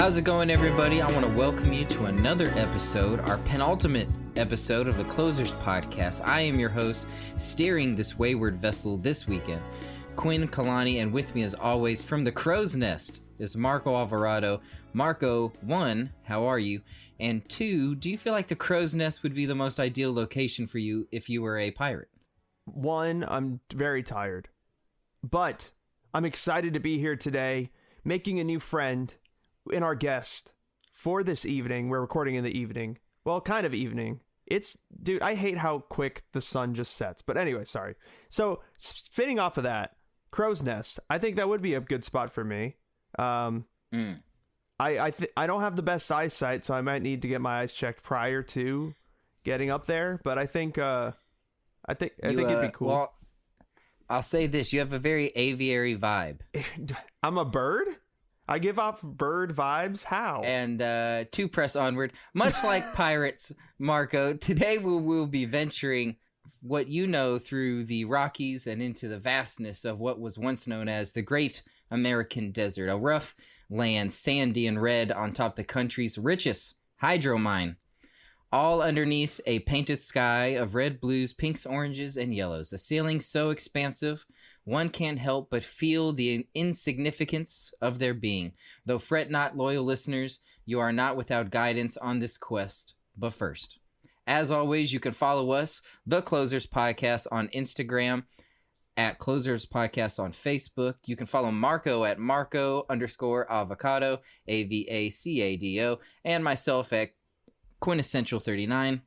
How's it going, everybody? I want to welcome you to another episode, our penultimate episode of the Closers Podcast. I am your host, steering this wayward vessel this weekend, Quinn Kalani, and with me as always from the Crow's Nest is Marco Alvarado. Marco, 1, how are you? And 2, do you feel like the Crow's Nest would be the most ideal location for you if you were a pirate? 1, I'm very tired, but I'm excited to be here today, making a new friend in our guest for this evening. We're recording in the evening. Well, kind of evening. Dude, I hate how quick the sun just sets. But anyway, sorry. So, spinning off of that, Crow's Nest, I think that would be a good spot for me. I don't have the best eyesight, so I might need to get my eyes checked prior to getting up there. But I think it'd be cool. Well, I'll say this: you have a very aviary vibe. I'm a bird? I give off bird vibes? How? And to press onward, much like pirates, Marco, today we'll be venturing what you know through the Rockies and into the vastness of what was once known as the Great American Desert, a rough land, sandy and red on top the country's richest hydro mine, all underneath a painted sky of red, blues, pinks, oranges, and yellows, a ceiling so expansive one can't help but feel the insignificance of their being. Though fret not, loyal listeners, you are not without guidance on this quest. But first, as always, you can follow us, The Closers Podcast, on Instagram, at Closers Podcast on Facebook. You can follow Marco at Marco_avocado, AVACADO, and myself at Quintessential39.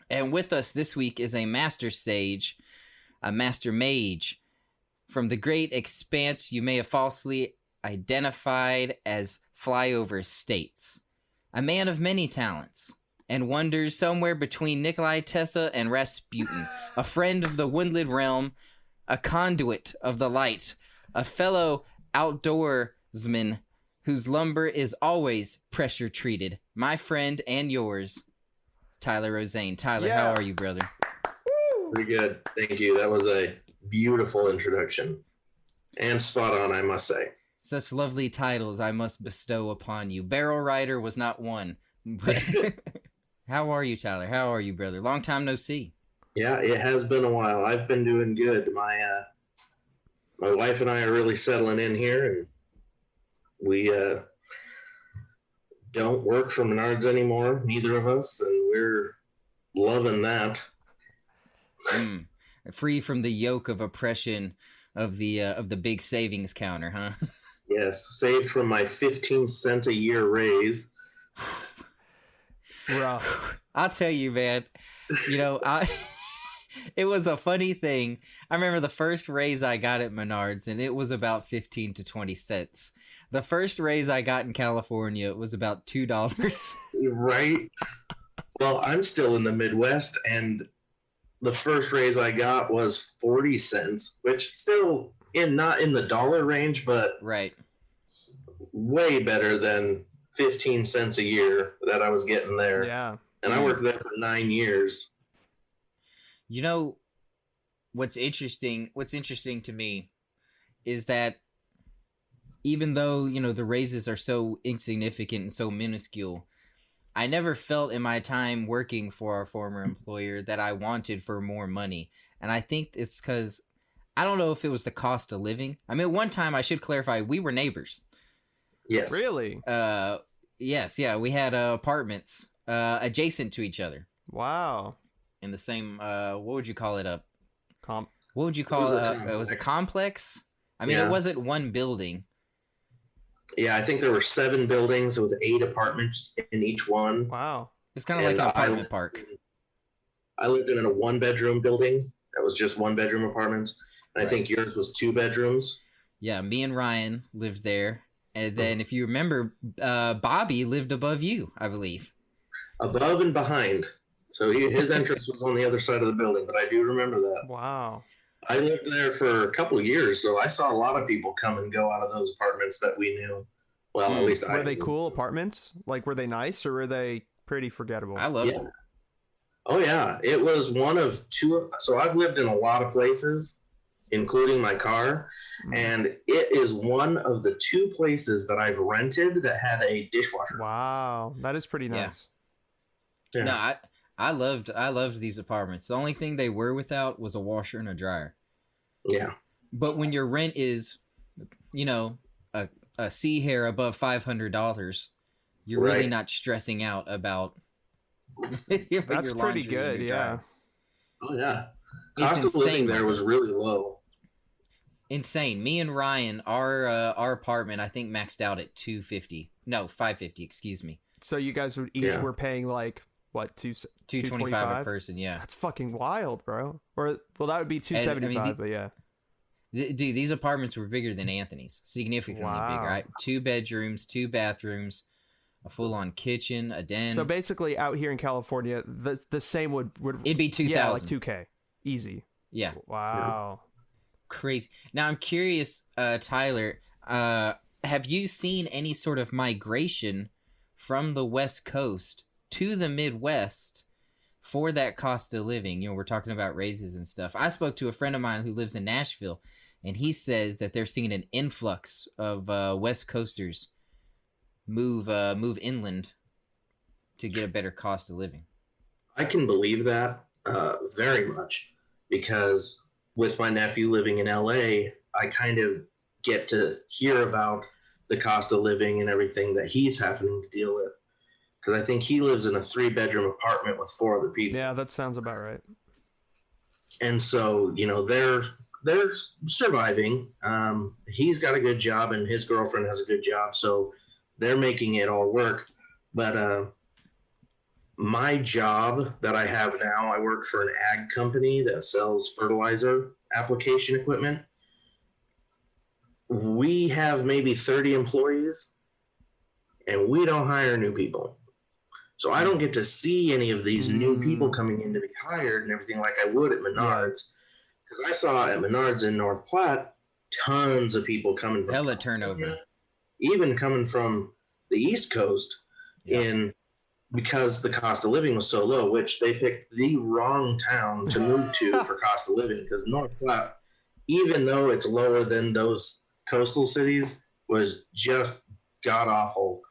And with us this week is a master sage, a master mage, from the great expanse you may have falsely identified as Flyover States. A man of many talents and wonders somewhere between Nikolai Tesla and Rasputin. A friend of the Windland realm, a conduit of the light, a fellow outdoorsman whose lumber is always pressure treated. My friend and yours, Tyler Rosane. Tyler, How are you, brother? Pretty good. Thank you. That was a beautiful introduction and spot on, I must say. Such lovely titles I must bestow upon you. Barrel Rider was not one. But how are you, Tyler? How are you, brother? Long time no see. Yeah, it has been a while. I've been doing good. My wife and I are really settling in here, and we don't work for Menards anymore, neither of us, and we're loving that. Free from the yoke of oppression of the big savings counter, huh? Yes, saved from my 15 cents a year raise. Rough. I'll tell you, man. You know, it was a funny thing. I remember the first raise I got at Menards, and it was about 15 to 20 cents. The first raise I got in California was about $2. Right? Well, I'm still in the Midwest, and the first raise I got was 40 cents, which still not in the dollar range, but right, way better than 15 cents a year that I was getting there. Yeah. And I worked there for 9 years. You know, what's interesting to me is that even though, you know, the raises are so insignificant and so minuscule, I never felt in my time working for our former employer that I wanted for more money. And I think it's because, I don't know if it was the cost of living. I mean, one time, I should clarify, we were neighbors. Yes. Really? Yes, yeah. We had apartments adjacent to each other. Wow. In the same, what would you call it? What would you call it? It was a complex? I mean, It wasn't one building. Yeah, I think there were 7 buildings with 8 apartments in each one. Wow. It's kind of like an apartment park. I lived in a 1-bedroom building that was just 1-bedroom apartments. And I think yours was 2 bedrooms. Yeah, me and Ryan lived there. And then if you remember, Bobby lived above you, I believe. Above and behind. So his entrance was on the other side of the building, but I do remember that. Wow. I lived there for a couple of years, so I saw a lot of people come and go out of those apartments that we knew. Well, at least Were they cool apartments? Like, were they nice, or were they pretty forgettable? I loved them. Oh, yeah. It was one of 2. So I've lived in a lot of places, including my car. And it is one of the 2 places that I've rented that had a dishwasher. Wow, that is pretty nice. Yeah. No, I loved these apartments. The only thing they were without was a washer and a dryer. Yeah. But when your rent is, a sea hair above $500, you're really not stressing out about. That's pretty good. Yeah. Oh yeah. It's Cost of living insane. there was really low. Insane. Me and Ryan, our apartment, I think maxed out at $550. Excuse me. So you guys would each were paying like what, $225 a person. Yeah. That's fucking wild, bro. Or well, that would be $275, but yeah. Dude, these apartments were bigger than Anthony's, significantly bigger. Right? 2 bedrooms, 2 bathrooms, a full-on kitchen, a den. So basically, out here in California, the same would it'd be $2,000, yeah, like $2K, easy. Yeah. Wow. Crazy. Now I'm curious, Tyler. Have you seen any sort of migration from the West Coast to the Midwest for that cost of living? We're talking about raises and stuff. I spoke to a friend of mine who lives in Nashville, and he says that they're seeing an influx of West Coasters move inland to get a better cost of living. I can believe that very much, because with my nephew living in LA, I kind of get to hear about the cost of living and everything that he's having to deal with. Because I think he lives in a 3-bedroom apartment with 4 other people. Yeah, that sounds about right. And so, they're surviving. He's got a good job, and his girlfriend has a good job, so they're making it all work. But my job that I have now, I work for an ag company that sells fertilizer application equipment. We have maybe 30 employees, and we don't hire new people. So I don't get to see any of these new people coming in to be hired and everything like I would at Menards. Because I saw at Menards in North Platte, tons of people coming from hella turnover. Even coming from the East Coast because the cost of living was so low, which they picked the wrong town to move to for cost of living, because North Platte, even though it's lower than those coastal cities, was just god-awful.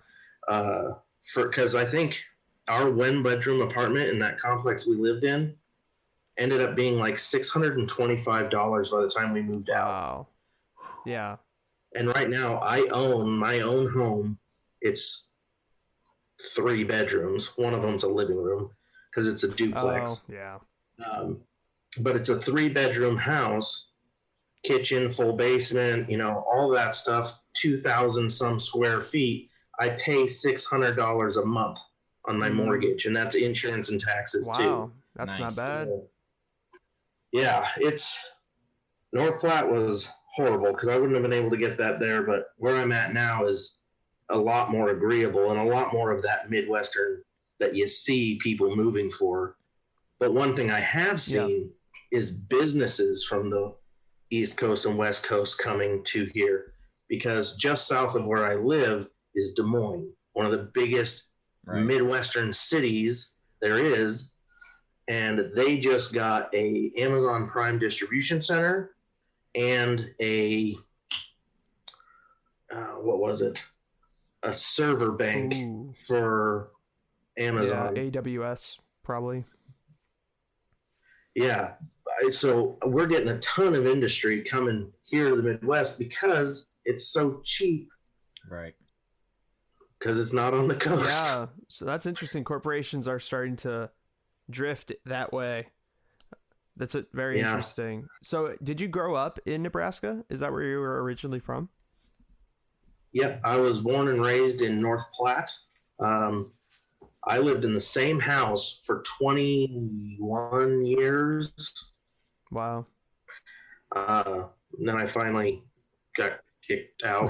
Because I think our 1-bedroom apartment in that complex we lived in ended up being like $625 by the time we moved out. Wow. Yeah. And right now I own my own home. It's 3 bedrooms. One of them's a living room because it's a duplex. Oh, yeah. But it's a 3-bedroom house, kitchen, full basement, all that stuff, 2,000 some square feet. I pay $600 a month on my mortgage, and that's insurance and taxes too. Wow, that's not bad. So, yeah, North Platte was horrible because I wouldn't have been able to get that there, but where I'm at now is a lot more agreeable and a lot more of that Midwestern that you see people moving for. But one thing I have seen is businesses from the East Coast and West Coast coming to here, because just south of where I live is Des Moines, one of the biggest Midwestern cities there is. And they just got a Amazon Prime distribution center and a a server bank for Amazon. Yeah, AWS probably. Yeah, so we're getting a ton of industry coming here to the Midwest because it's so cheap. Right. Because it's not on the coast. Yeah, so that's interesting. Corporations are starting to drift that way. That's very interesting. So did you grow up in Nebraska? Is that where you were originally from? Yep, I was born and raised in North Platte. I lived in the same house for 21 years. Wow. Then I finally got kicked out.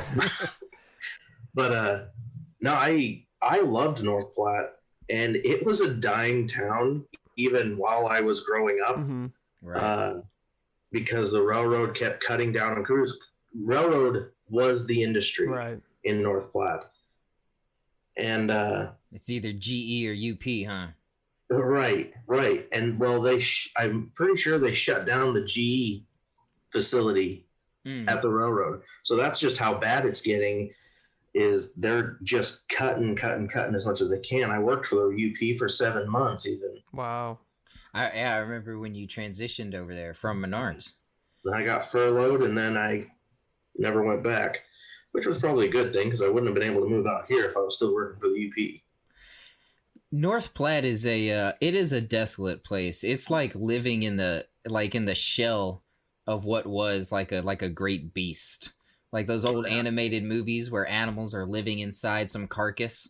But no, I loved North Platte, and it was a dying town even while I was growing up. Mm-hmm. Right. Because the railroad kept cutting down on crews. Railroad was the industry in North Platte. And it's either GE or UP, huh? Right. And well, I'm pretty sure they shut down the GE facility at the railroad. So that's just how bad it's getting. Is they're just cutting as much as they can. I worked for the UP for 7 months even. Wow. I remember when you transitioned over there from Menards. Then I got furloughed, and then I never went back, which was probably a good thing because I wouldn't have been able to move out here if I was still working for the UP. North Platte is a desolate place. It's like living in the shell of what was like a great beast. Like those old animated movies where animals are living inside some carcass.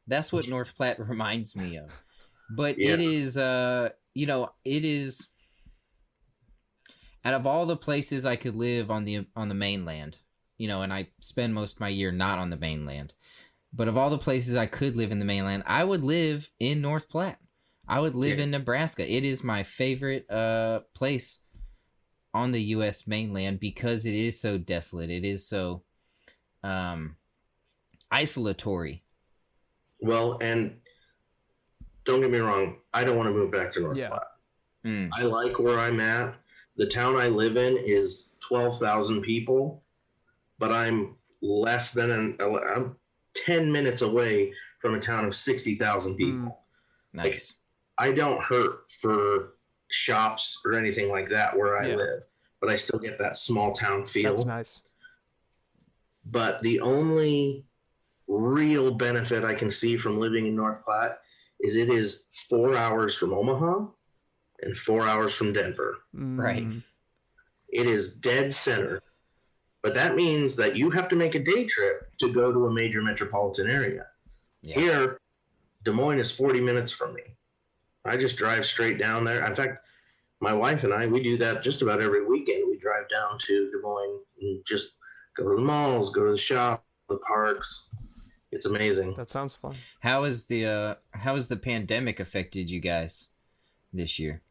That's what North Platte reminds me of. But it is it is, out of all the places I could live on the mainland, and I spend most of my year not on the mainland. But of all the places I could live in the mainland, I would live in North Platte. I would live in Nebraska. It is my favorite place on the U.S. mainland because it is so desolate. It is so isolatory. Well, and don't get me wrong, I don't want to move back to North Platte. I like where I'm at. The town I live in is 12,000 people, but I'm I'm 10 minutes away from a town of 60,000 people. Nice. Like, I don't hurt for shops or anything like that where I live, but I still get that small town feel. That's nice. But the only real benefit I can see from living in North Platte is it is 4 hours from Omaha and 4 hours from Denver. Right. It is dead center. But that means that you have to make a day trip to go to a major metropolitan area. Yeah. Here, Des Moines is 40 minutes from me. I just drive straight down there. In fact, my wife and I, we do that just about every weekend. We drive down to Des Moines and just go to the malls, go to the shop, the parks. It's amazing. That sounds fun. How has the pandemic affected you guys this year?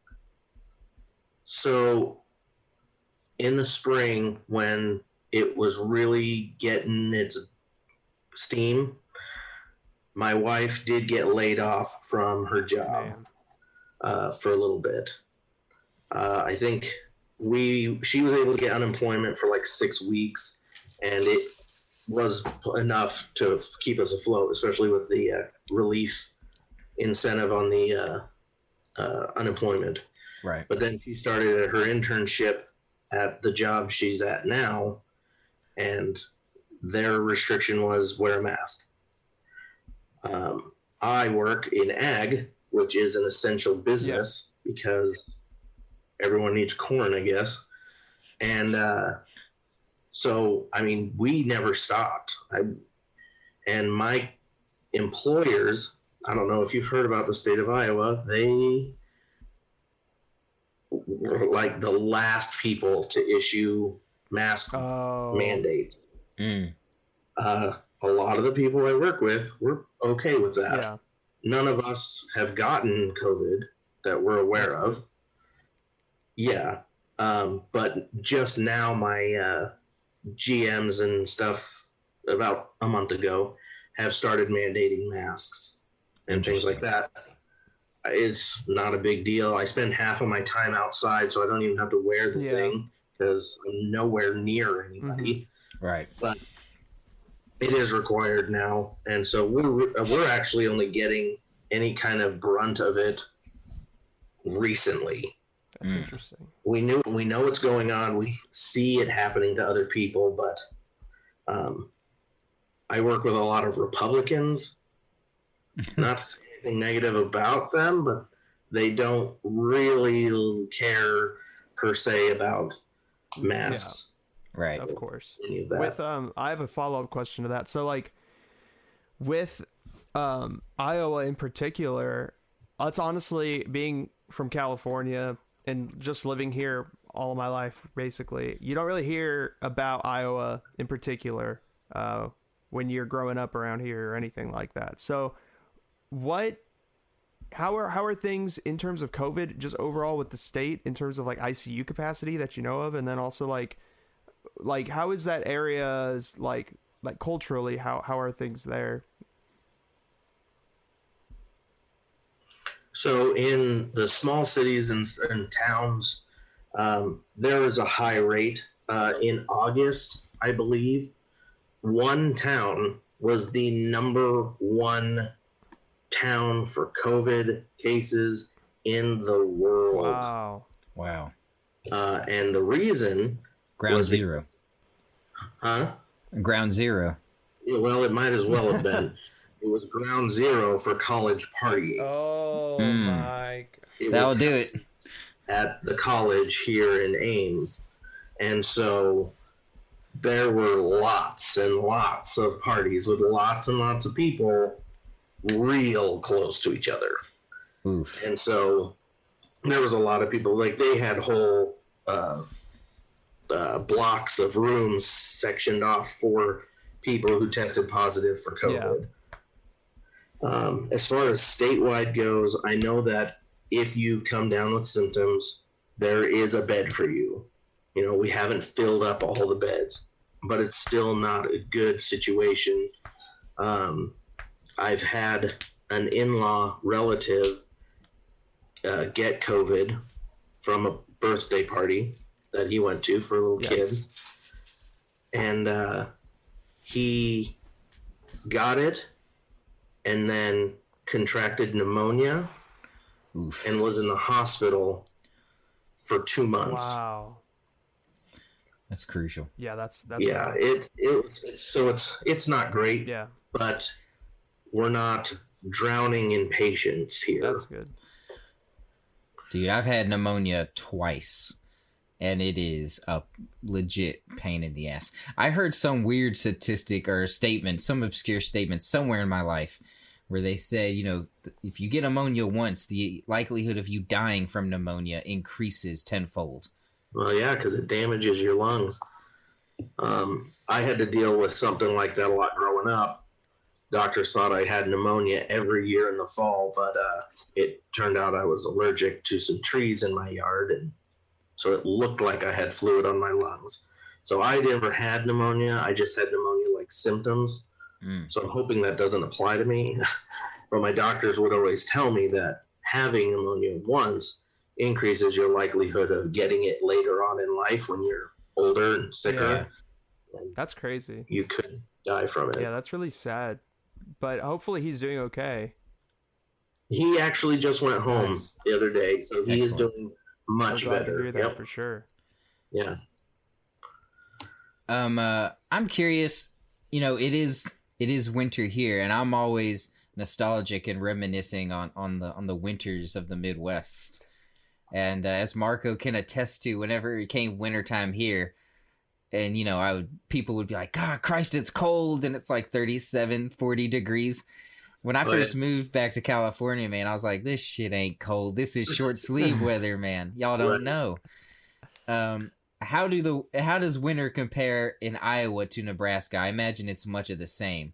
So in the spring, when it was really getting its steam, my wife did get laid off from her job for a little bit. I think she was able to get unemployment for like 6 weeks, and it was enough to keep us afloat, especially with the relief incentive on the unemployment. Right. But then she started her internship at the job she's at now, and their restriction was wear a mask. I work in ag, which is an essential business because everyone needs corn, I guess. And so, I mean, we never stopped. And my employers, I don't know if you've heard about the state of Iowa, they were like the last people to issue mask mandates. A lot of the people I work with were okay with that. Yeah. None of us have gotten COVID that we're aware of. Yeah. But just now my GMs and stuff about a month ago have started mandating masks and things like that. It's not a big deal. I spend half of my time outside, so I don't even have to wear the thing because I'm nowhere near anybody. Right. But it is required now, and so we're actually only getting any kind of brunt of it recently. That's interesting. We know what's going on. We see it happening to other people, but I work with a lot of Republicans. Not to say anything negative about them, but they don't really care per se about masks. Right. Of course. Any of that. With I have a follow-up question to that. So like with Iowa in particular, it's honestly, being from California and just living here all of my life, basically, you don't really hear about Iowa in particular when you're growing up around here or anything like that. So how are things in terms of COVID just overall with the state in terms of like ICU capacity that you know of, and then also like how is that area like culturally, how are things there? So in the small cities and towns, There was a high rate in August, I believe. One town was the number one town for COVID cases in the world. Wow. And the reason Ground Zero. Ground Zero. Yeah, well, it might as well have been. It was ground zero for college partying. Oh my God. That'll do it. At the college here in Ames. And so there were lots and lots of parties with lots and lots of people real close to each other. Oof. And so there was a lot of people, like they had whole blocks of rooms sectioned off for people who tested positive for COVID. Yeah. As far as statewide goes, I know that if you come down with symptoms, there is a bed for you. You know, we haven't filled up all the beds, but it's still not a good situation. I've had an in-law relative get COVID from a birthday party that he went to for a little kid. And he got it and then contracted pneumonia. Oof. And was in the hospital for 2 months. Wow. That's crucial. Yeah, that's yeah. It's not great. Yeah, but we're not drowning in patients here. That's good. Dude, I've had pneumonia twice, and it is a legit pain in the ass. I heard some weird statistic or statement, some obscure statement somewhere in my life where they said, you know, if you get pneumonia once, the likelihood of you dying from pneumonia increases tenfold. Well, yeah, because it damages your lungs. I had to deal with something like that a lot growing up. Doctors thought I had pneumonia every year in the fall, but it turned out I was allergic to some trees in my yard, and so it looked like I had fluid on my lungs. So I never had pneumonia. I just had pneumonia-like symptoms. So I'm hoping that doesn't apply to me. But my doctors would always tell me that having pneumonia once increases your likelihood of getting it later on in life when you're older and sicker. Yeah. That's crazy. You could die from it. Yeah, that's really sad. But hopefully he's doing okay. He actually just went home the other day, so he is doing much better. To hear that for sure. Yeah. I'm curious, you know, it is winter here, and I'm always nostalgic and reminiscing on the winters of the Midwest. And as Marco can attest to, whenever it came wintertime here, and you know, people would be like, God Christ, it's cold, and it's like 37, 40 degrees. When I first moved back to California, man, I was like, this shit ain't cold. This is short sleeve weather, man. Y'all don't know. How does winter compare in Iowa to Nebraska? I imagine it's much of the same.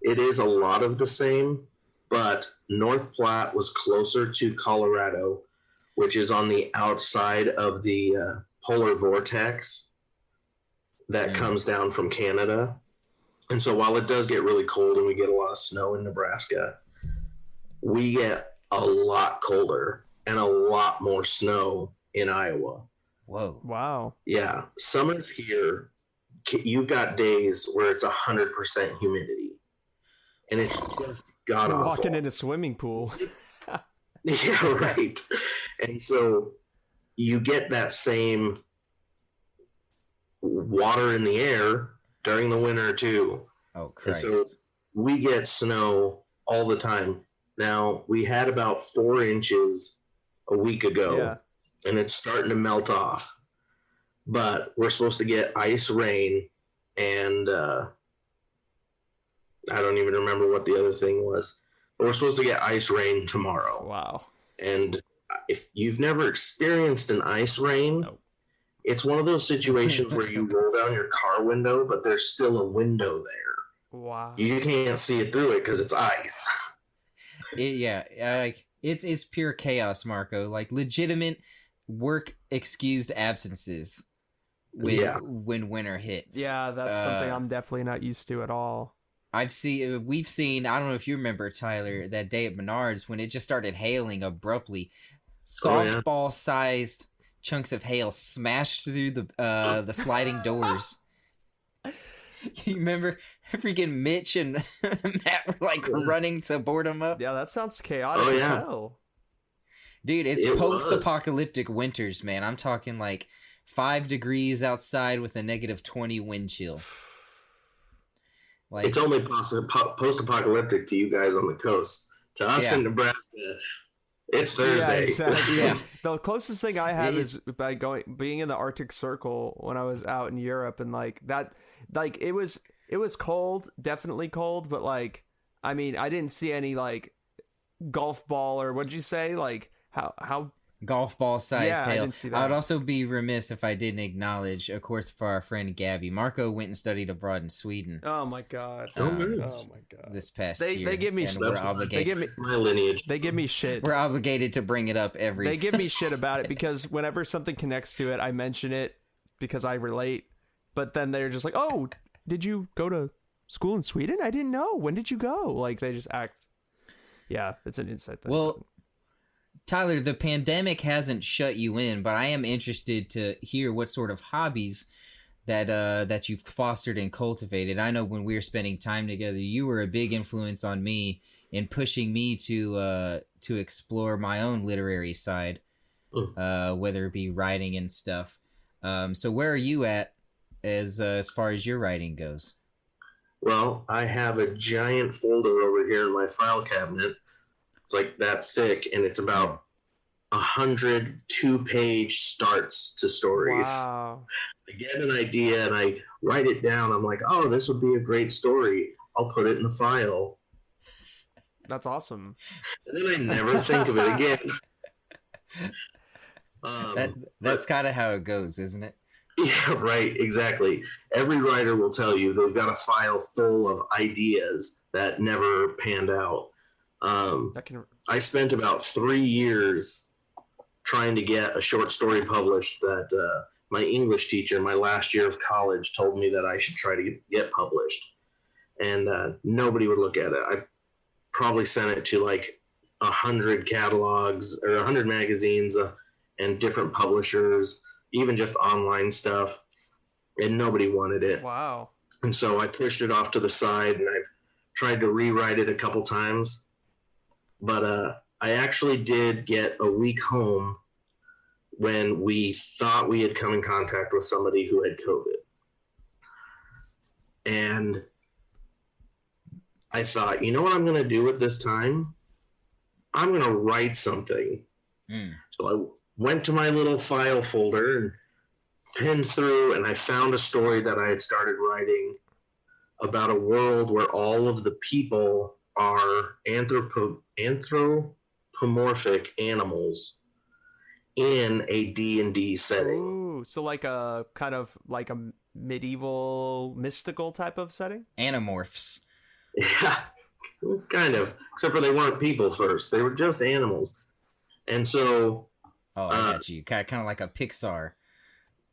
It is a lot of the same, but North Platte was closer to Colorado, which is on the outside of the polar vortex that comes down from Canada. And so while it does get really cold and we get a lot of snow in Nebraska, we get a lot colder and a lot more snow in Iowa. Whoa. Wow. Yeah. Summers here, you've got days where it's 100% humidity. And it's just god awful. Walking in a swimming pool. Yeah, right. And so you get that same water in the air during the winter too. Oh, Christ. And so we get snow all the time. Now, we had about 4 inches a week ago, and it's starting to melt off. But we're supposed to get ice rain, and I don't even remember what the other thing was. But we're supposed to get ice rain tomorrow. Wow. And if you've never experienced an ice rain, it's one of those situations where you roll down your car window, but there's still a window there. Wow. You can't see it through it because it's ice. It's pure chaos, Marco. Like legitimate work excused absences when winter hits. Yeah, that's something I'm definitely not used to at all. We've seen, I don't know if you remember, Tyler, that day at Menards when it just started hailing abruptly. Softball-sized chunks of hail smashed through the sliding doors. You remember freaking Mitch and Matt were like running to board them up? Yeah, that sounds chaotic as hell. Dude, it's post-apocalyptic winters, man. I'm talking like 5 degrees outside with a -20 wind chill. Like, it's only post-apocalyptic to you guys on the coast. To us in Nebraska, it's Thursday. Yeah, exactly. Yeah. The closest thing I have is by being in the Arctic Circle when I was out in Europe, and like that, like it was cold, definitely cold, but like, I mean, I didn't see any like golf ball or what'd you say? Like how golf ball sized hail. I didn't see that. I would also be remiss if I didn't acknowledge, of course, for our friend Gabby. Marco went and studied abroad in Sweden. Oh my god. Oh my god. This past year. They give me shit. We're obligated. They give me my lineage. They give me shit. We're obligated to bring it up every. They give me shit about it because whenever something connects to it, I mention it because I relate. But then they're just like, "Oh, did you go to school in Sweden? I didn't know. When did you go?" Like they just act. Yeah, it's an inside thing. Well, Tyler, the pandemic hasn't shut you in, but I am interested to hear what sort of hobbies that you've fostered and cultivated. I know when we were spending time together, you were a big influence on me in pushing me to explore my own literary side, whether it be writing and stuff. So where are you at as far as your writing goes? Well, I have a giant folder over here in my file cabinet. It's like that thick, and it's about 100 2-page starts to stories. Wow. I get an idea and I write it down. I'm like, oh, this would be a great story. I'll put it in the file. That's awesome. And then I never think of it again. That's kind of how it goes, isn't it? Yeah, right. Exactly. Every writer will tell you they've got a file full of ideas that never panned out. I spent about 3 years trying to get a short story published that my English teacher, my last year of college, told me that I should try to get published. And nobody would look at it. I probably sent it to like 100 catalogs or 100 magazines and different publishers, even just online stuff, and nobody wanted it. Wow. And so I pushed it off to the side, and I've tried to rewrite it a couple times. But I actually did get a week home when we thought we had come in contact with somebody who had COVID. And I thought, you know what I'm going to do at this time? I'm going to write something. So I went to my little file folder and pinned through, and I found a story that I had started writing about a world where all of the people are anthropomorphic animals in a D&D setting. Ooh, so like a kind of like a medieval mystical type of setting? Animorphs. Yeah, kind of. Except for they weren't people first. They were just animals. And so... Oh, I got you. Kind of like a Pixar.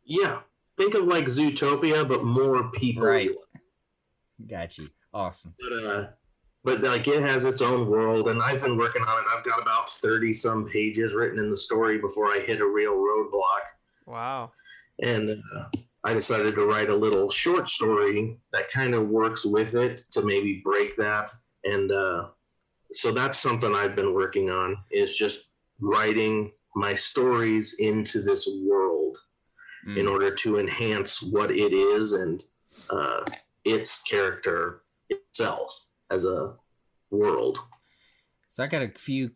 Yeah. Think of like Zootopia, but more people. Right. Got you. Awesome. But like it has its own world, and I've been working on it. I've got about 30 some pages written in the story before I hit a real roadblock. Wow. And I decided to write a little short story that kind of works with it to maybe break that. And so that's something I've been working on, is just writing my stories into this world in order to enhance what it is and its character itself as a world. So I got a few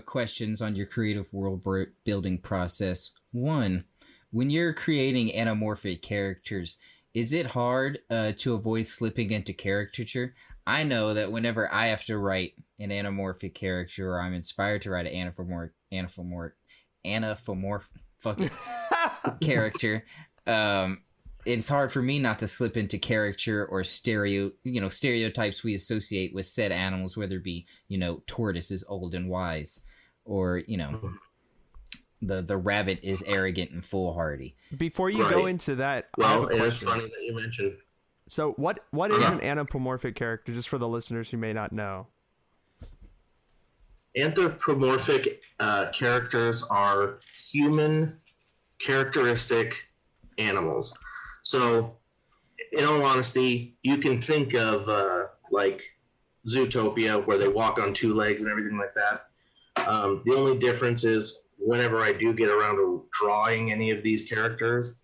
questions on your creative world building process. One, when you're creating anamorphic characters, is it hard to avoid slipping into caricature? I know that whenever I have to write an anamorphic character, or I'm inspired to write an anamorphic character, it's hard for me not to slip into caricature or stereotypes we associate with said animals, whether it be, tortoise is old and wise, or, the rabbit is arrogant and foolhardy. Before you go into that, well, it's funny that you mentioned. So what is an anthropomorphic character, just for the listeners who may not know? Anthropomorphic characters are human characteristic animals. So, in all honesty, you can think of like Zootopia, where they walk on two legs and everything like that. The only difference is whenever I do get around to drawing any of these characters,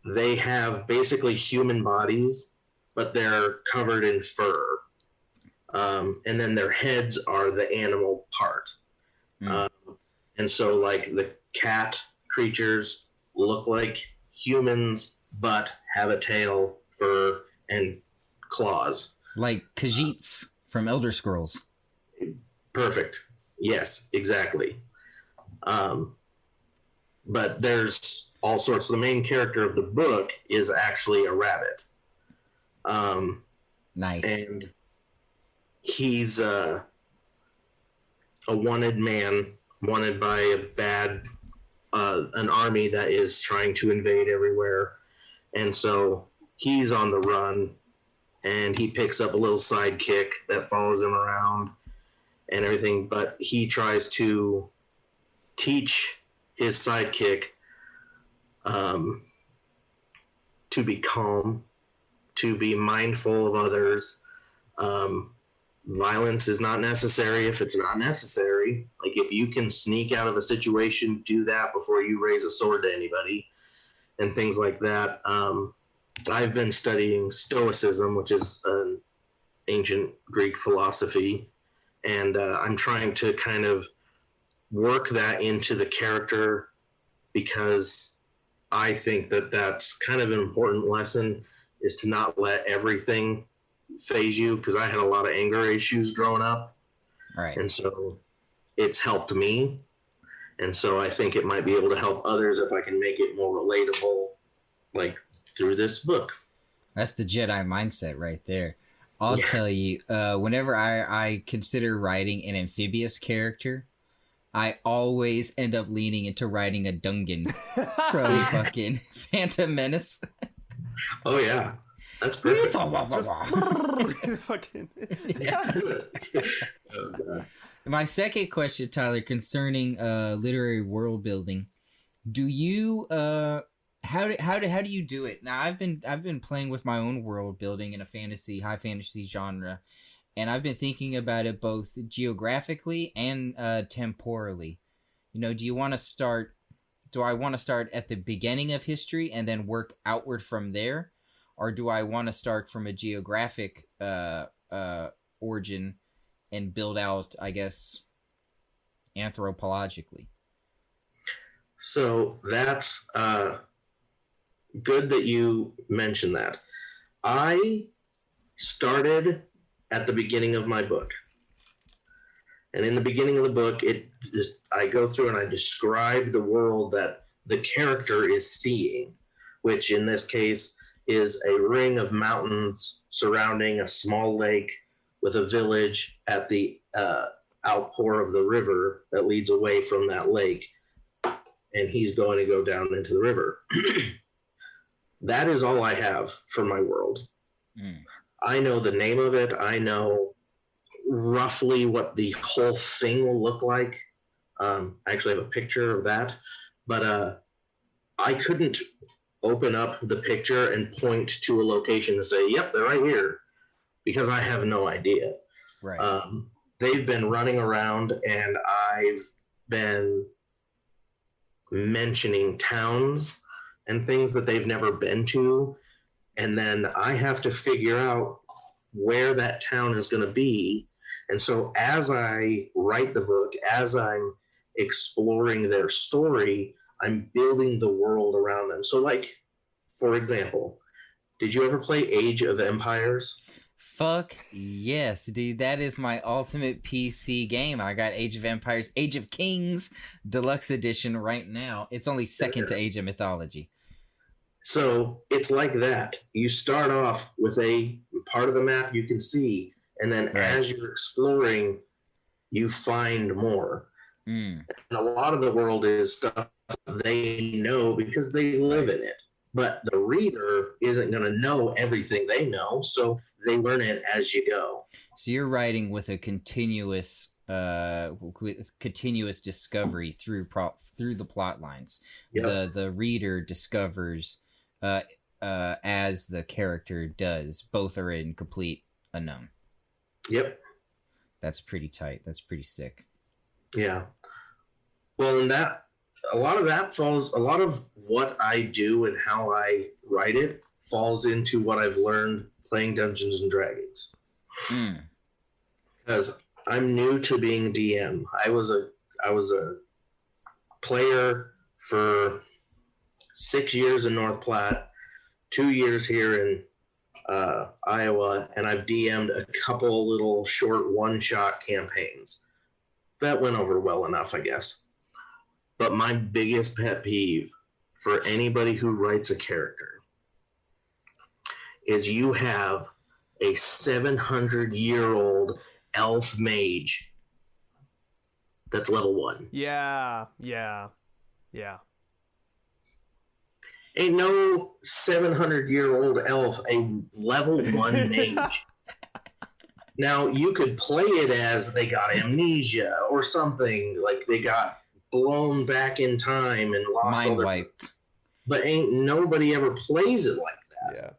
they have basically human bodies, but they're covered in fur. And then their heads are the animal part. And so, like, the cat creatures look like humans, but have a tail, fur, and claws. Like Khajiits from Elder Scrolls. Perfect. Yes, exactly. But there's all sorts. The main character of the book is actually a rabbit. Nice. And he's a wanted man, wanted by an army that is trying to invade everywhere. And so he's on the run, and he picks up a little sidekick that follows him around and everything. But he tries to teach his sidekick to be calm, to be mindful of others. Violence is not necessary if it's not necessary. Like, if you can sneak out of a situation, do that before you raise a sword to anybody, and things like that. I've been studying Stoicism, which is an ancient Greek philosophy, and I'm trying to kind of work that into the character, because I think that that's kind of an important lesson, is to not let everything phase you, because I had a lot of anger issues growing up. Right. And so it's helped me. And so I think it might be able to help others if I can make it more relatable, like through this book. That's the Jedi mindset right there. I'll tell you, whenever I consider writing an amphibious character, I always end up leaning into writing a Dungan from fucking Phantom Menace. Oh, yeah. That's perfect. Fucking. Oh, God. My second question, Tyler, concerning literary world building. Do you how do you do it? Now, I've been playing with my own world building in a high fantasy genre, and I've been thinking about it both geographically and temporally. You know, do I want to start at the beginning of history and then work outward from there? Or do I want to start from a geographic origin and build out, I guess, anthropologically? So that's good that you mentioned that. I started at the beginning of my book. And in the beginning of the book, I go through and I describe the world that the character is seeing, which in this case is a ring of mountains surrounding a small lake with a village at the outpour of the river that leads away from that lake. And he's going to go down into the river. That is all I have for my world. I know the name of it. I know roughly what the whole thing will look like. I actually have a picture of that. But I couldn't open up the picture and point to a location and say, yep, they're right here, because I have no idea. Right. They've been running around, and I've been mentioning towns and things that they've never been to, and then I have to figure out where that town is going to be. And so as I write the book, as I'm exploring their story, I'm building the world around them. So, like, for example, did you ever play Age of Empires? Fuck yes, dude. That is my ultimate PC game. I got Age of Empires, Age of Kings Deluxe Edition right now. It's only second to Age of Mythology. So it's like that. You start off with a part of the map you can see, and then as you're exploring, you find more. And a lot of the world is stuff they know because they live in it. But the reader isn't going to know everything they know, so they learn it as you go. So you're writing with a continuous with continuous discovery through the plot lines. Yep. The reader discovers as the character does. Both are in complete unknown. Yep. That's pretty tight. That's pretty sick. Yeah. Well, and a lot of what I do and how I write it falls into what I've learned playing Dungeons and Dragons. Because I'm new to being DM. I was a player for 6 years in North Platte, 2 years here in Iowa, and I've DM'd a couple little short one-shot campaigns. That went over well enough, I guess. But my biggest pet peeve for anybody who writes a character is you have a 700-year-old elf mage that's level 1. Yeah. Ain't no 700-year-old elf a level 1 mage. Now, you could play it as they got amnesia or something, like they got blown back in time and lost Mind all their... wiped. But ain't nobody ever plays it like that. Yeah.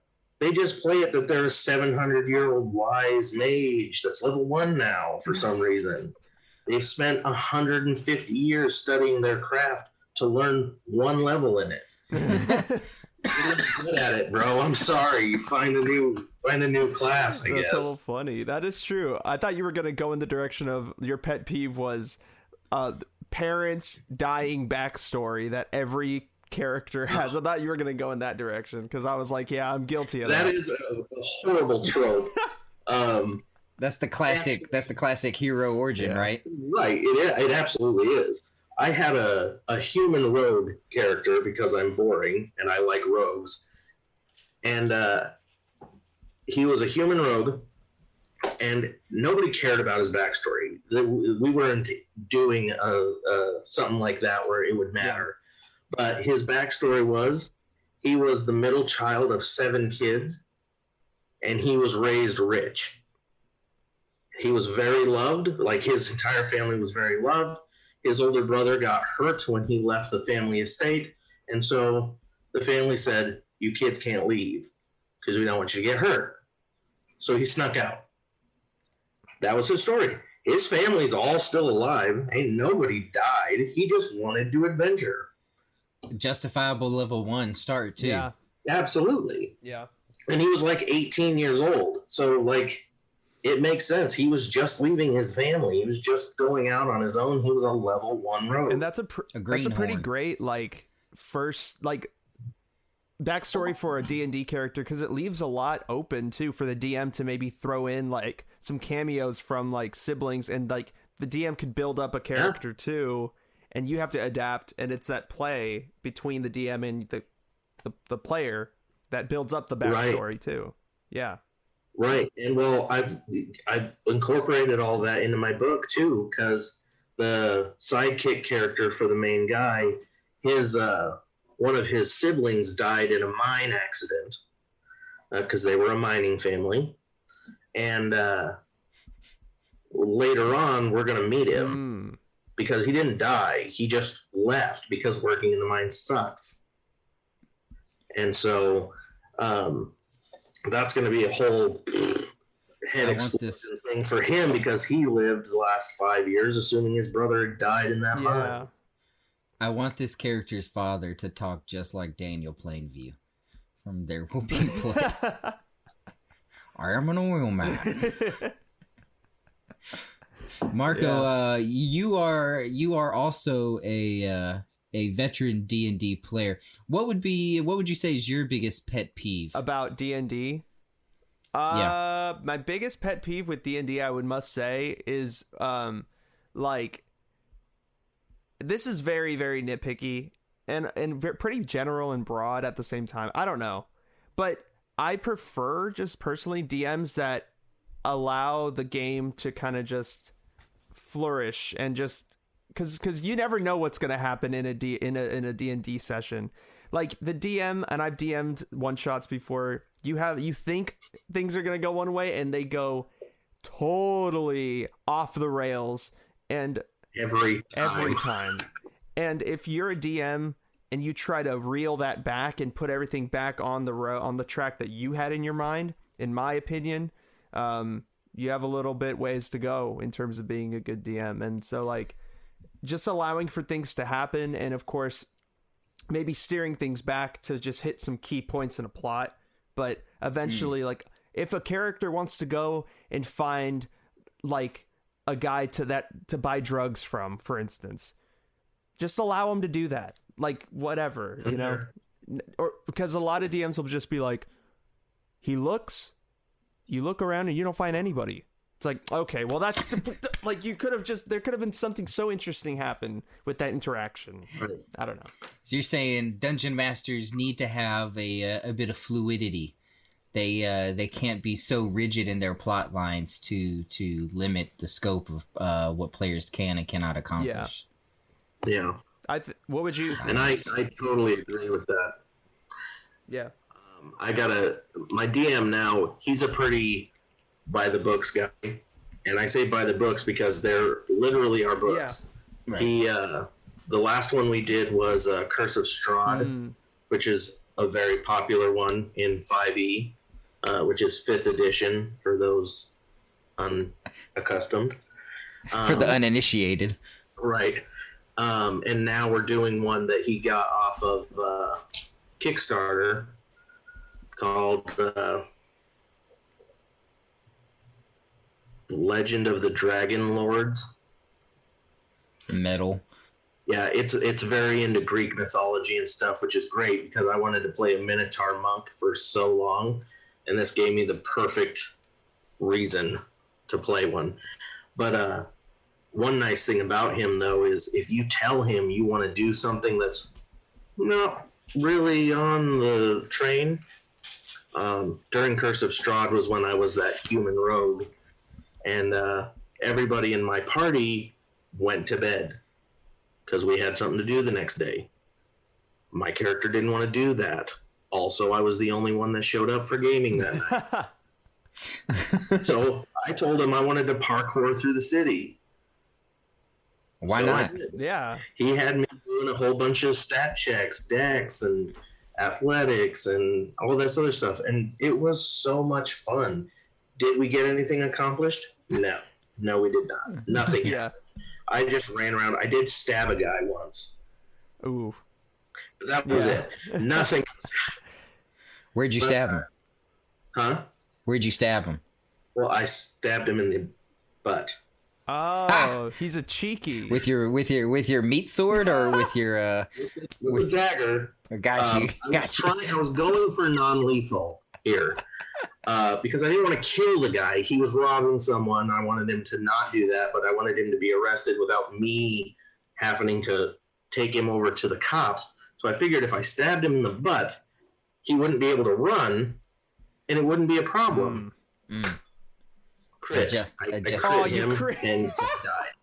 They just play it that they're a 700-year-old wise mage that's level 1 now for some reason. They've spent 150 years studying their craft to learn 1 level in it. You're good at it, bro. I'm sorry. You find a new class, I guess. That's so funny. That is true. I thought you were going to go in the direction of your pet peeve was parents dying backstory that every character has. I thought you were going to go in that direction because I was like, yeah, I'm guilty of that. That is a horrible trope. That's the classic. That's the classic hero origin, right? Right. It absolutely is. I had a human rogue character because I'm boring and I like rogues. And he was a human rogue, and nobody cared about his backstory. We weren't doing something like that where it would matter. But his backstory was he was the middle child of 7 kids, and he was raised rich. He was very loved. Like, his entire family was very loved. His older brother got hurt when he left the family estate, and so the family said, "You kids can't leave because we don't want you to get hurt." So he snuck out. That was his story. His family's all still alive. Ain't nobody died. He just wanted to adventure. Justifiable level 1 start, too. Yeah. Absolutely. Yeah. And he was like 18 years old. So, like, it makes sense. He was just leaving his family. He was just going out on his own. He was a level 1 rogue. And that's a pretty great, like, first, like, backstory for a D&D character, because it leaves a lot open, too, for the DM to maybe throw in, like, some cameos from, like, siblings, and, like, the DM could build up a character, too, and you have to adapt, and it's that play between the DM and the player that builds up the backstory, too. Yeah. Right. And well, I've incorporated all that into my book too, because the sidekick character for the main guy, his one of his siblings died in a mine accident because they were a mining family, and later on we're gonna meet him because he didn't die, he just left because working in the mine sucks, and so that's going to be a whole head explosion thing for him because he lived the last 5 years assuming his brother had died in that mine. I want this character's father to talk just like Daniel Plainview from There Will Be Blood. I am an oil man. Marco, you are also a veteran D&D player. What would you say is your biggest pet peeve about D&D? My biggest pet peeve with D&D, I must say, is like, this is very, very nitpicky and pretty general and broad at the same time. I don't know, but I prefer just personally DMs that allow the game to kind of just flourish and just because you never know what's going to happen in a D&D session. Like the DM, and I've DM'd one shots before, you think things are going to go one way and they go totally off the rails And every time. And if you're a DM and you try to reel that back and put everything back on the track that you had in your mind, in my opinion, you have a little bit ways to go in terms of being a good DM. And so like just allowing for things to happen, and of course maybe steering things back to just hit some key points in a plot. But eventually, like if a character wants to go and find like a guy to buy drugs from, for instance, just allow them to do that. Like whatever, you know, or because a lot of DMs will just be like, you look around and you don't find anybody. It's like, okay, well that's like, there could have been something so interesting happen with that interaction. I don't know. So you're saying dungeon masters need to have a bit of fluidity. They can't be so rigid in their plot lines to limit the scope of what players can and cannot accomplish. Yeah. What would you? And I totally agree with that. Yeah. My DM now, he's a pretty by the books guy. And I say by the books because they're literally our books. Yeah. Right. The last one we did was Curse of Strahd, which is a very popular one in 5e, which is 5th edition for those unaccustomed. For the uninitiated. Right. And now we're doing one that he got off of Kickstarter called Legend of the Dragon Lords. Metal. Yeah, it's very into Greek mythology and stuff, which is great because I wanted to play a Minotaur monk for so long, and this gave me the perfect reason to play one. But one nice thing about him, though, is if you tell him you want to do something that's not really on the train, during Curse of Strahd was when I was that human rogue, and everybody in my party went to bed because we had something to do the next day. My character didn't want to do that. Also, I was the only one that showed up for gaming that night. So I told him I wanted to parkour through the city. Why not? Yeah. He had me doing a whole bunch of stat checks, dex, and athletics, and all this other stuff. And it was so much fun. Did we get anything accomplished? No. No, we did not. Nothing. Yeah. I just ran around. I did stab a guy once. Ooh. But that was it. Nothing. Where'd you stab him? Huh? Where'd you stab him? Well, I stabbed him in the butt. Oh, he's a cheeky. With your meat sword or with your with a dagger. Got you. I was going for non-lethal here. Because I didn't want to kill the guy. He was robbing someone. I wanted him to not do that, but I wanted him to be arrested without me having to take him over to the cops. So I figured if I stabbed him in the butt, he wouldn't be able to run, and it wouldn't be a problem. Crit. I crit him and just died.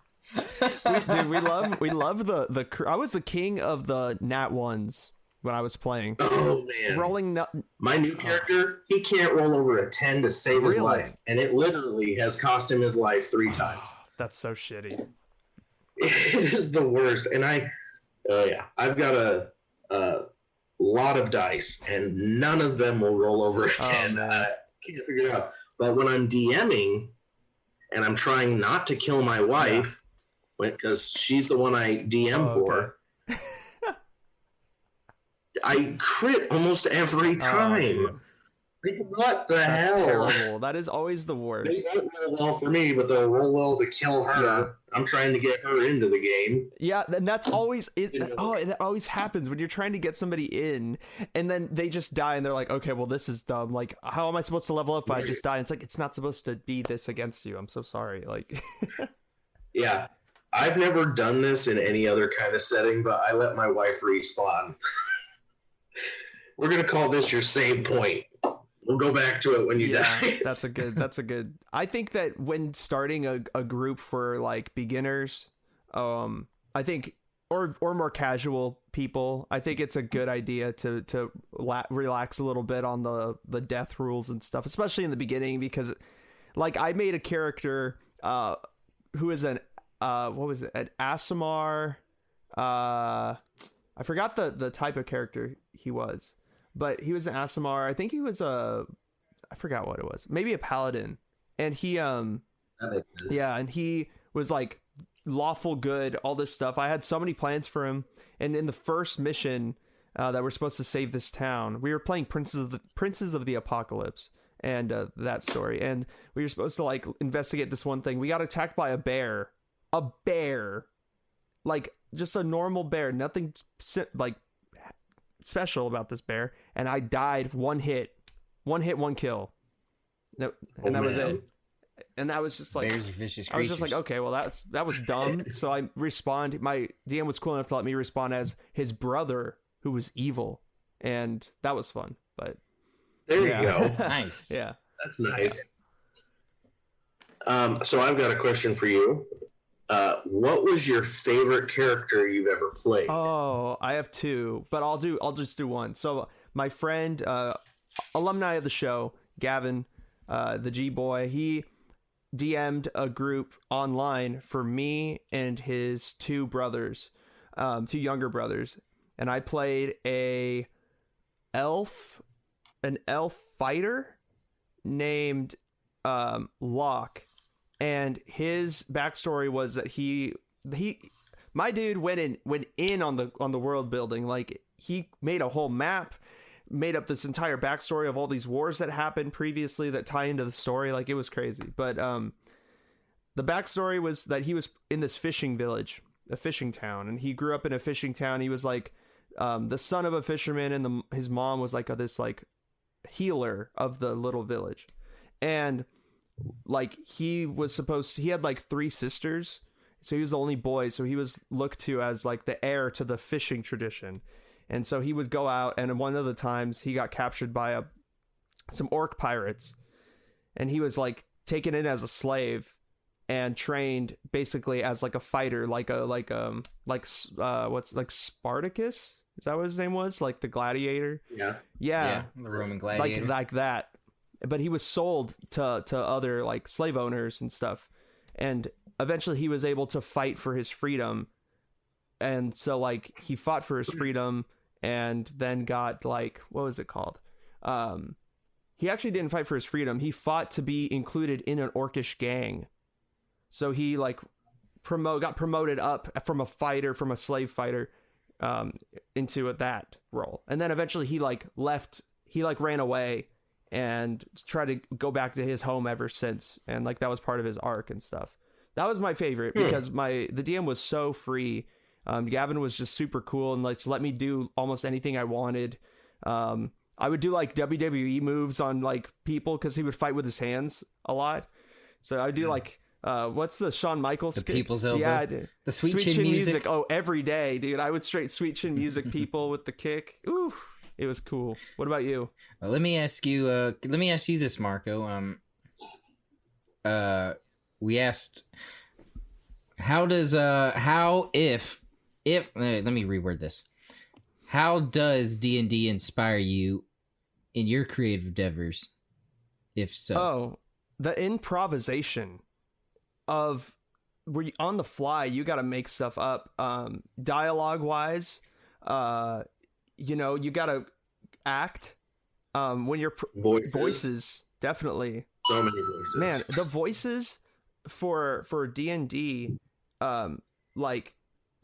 we love the. I was the king of the nat ones when I was playing. Oh man! My new character, he can't roll over a 10 to save his life, and it literally has cost him his life 3 times. That's so shitty. It is the worst, and I've got a lot of dice, and none of them will roll over a 10. I can't figure it out. But when I'm DMing, and I'm trying not to kill my wife, because she's the one I DM for. I crit almost every time. Like, what the hell? That's terrible. That is always the worst. They won't roll well for me, but they'll roll well to kill her. Yeah. I'm trying to get her into the game. Yeah, and that's always that always happens when you're trying to get somebody in, and then they just die, and they're like, okay, well, this is dumb. Like, how am I supposed to level up if I just die? And it's like, it's not supposed to be this against you. I'm so sorry. Like, yeah. I've never done this in any other kind of setting, but I let my wife respawn. We're gonna call this your save point. We'll go back to it when you die. That's a good. I think that when starting a group for like beginners, I think or more casual people, I think it's a good idea to relax a little bit on the death rules and stuff, especially in the beginning, because like I made a character who is an what was it? At Aasimar. I forgot the type of character he was, but he was an Aasimar. I think he was I forgot what it was. Maybe a paladin. And he and he was like lawful good, all this stuff. I had so many plans for him. And in the first mission that we're supposed to save this town, we were playing Princes of the Apocalypse and that story. And we were supposed to like investigate this one thing. We got attacked by a bear. A bear. Like just a normal bear. Nothing like special about this bear. And I died one hit, one kill. And that was it. And that was just like, bears are vicious creatures. I was just like, okay, well that was dumb. So I respawned. My DM was cool enough to let me respawn as his brother, who was evil, and that was fun. But there you go. Nice. Yeah, that's nice. So I've got a question for you. What was your favorite character you've ever played? Oh, I have two, but I'll just do one. So my friend, alumni of the show, Gavin, the Gboy, he DM'd a group online for me and his two brothers, two younger brothers, and I played an elf fighter named Locke, and his backstory was that my dude went in on the world building. Like, he made a whole map, made up this entire backstory of all these wars that happened previously that tie into the story. Like, it was crazy. But the backstory was that he was in this fishing village, a fishing town, and he grew up in a fishing town. He was like the son of a fisherman, and his mom was like this like healer of the little village. And like, he had like 3 sisters, so he was the only boy, so he was looked to as like the heir to the fishing tradition. And so he would go out, and one of the times he got captured by some orc pirates, and he was like taken in as a slave and trained basically as like a fighter, like Spartacus? Is that what his name was? Like the gladiator? Yeah, the Roman gladiator. Like that. But he was sold to other like slave owners and stuff. And eventually he was able to fight for his freedom. And so like he fought for his freedom and then got like, what was it called? He actually didn't fight for his freedom. He fought to be included in an orcish gang. So he like got promoted up from a slave fighter into that role. And then eventually he like left, he like ran away and tried to go back to his home ever since. And like, that was part of his arc and stuff. That was my favorite because the DM was so free. Gavin was just super cool and like let me do almost anything I wanted. I would do like WWE moves on like people because he would fight with his hands a lot. So I would do like what's the Shawn Michaels? The people's elbow. Yeah, the sweet chin music. Oh, every day, dude. I would straight sweet chin music people with the kick. Ooh, it was cool. What about you? Well, let me ask you this, Marco. We asked, how does let me reword this. How does D&D inspire you in your creative endeavors, if so? Oh, the improvisation of where you, on the fly, you got to make stuff up. Dialogue wise, you know, you got to act. When you're voices, definitely. So many voices. Man, the voices for D&D, like,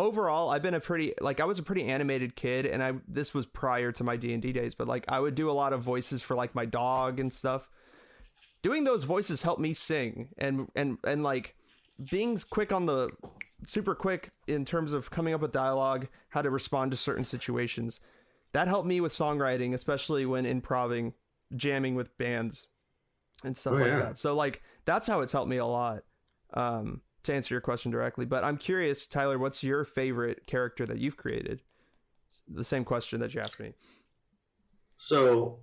overall, I was a pretty animated kid, and this was prior to my D&D days, but like I would do a lot of voices for like my dog and stuff. Doing those voices helped me sing and like being super quick in terms of coming up with dialogue, how to respond to certain situations. That helped me with songwriting, especially when improving, jamming with bands and stuff that. So like that's how it's helped me a lot. To answer your question directly, but I'm curious, Tyler, what's your favorite character that you've created? The same question that you asked me. So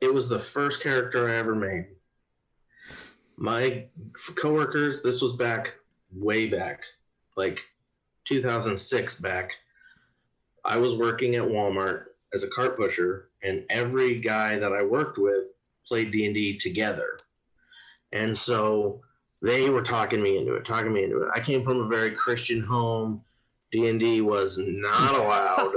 it was the first character I ever made. My coworkers, this was way back, like 2006 back. I was working at Walmart as a cart pusher, and every guy that I worked with played D&D together. And so they were talking me into it. I came from a very Christian home. D&D was not allowed.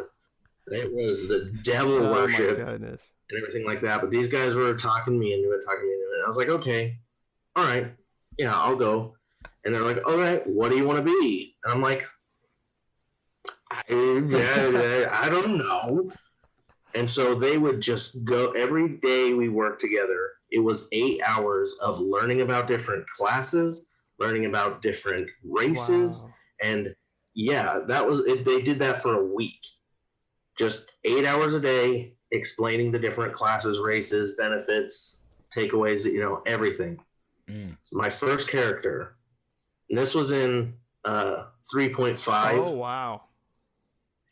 It was the devil worship and everything like that. But these guys were talking me into it. I was like, okay, all right, yeah, I'll go. And they're like, all right, what do you want to be? And I'm like, I don't know. And so they would just go every day we worked together. It was 8 hours of learning about different classes, learning about different races. Wow. And yeah, that was it. They did that for a week. Just 8 hours a day explaining the different classes, races, benefits, takeaways, everything. My first character, and this was in 3.5. Oh, wow.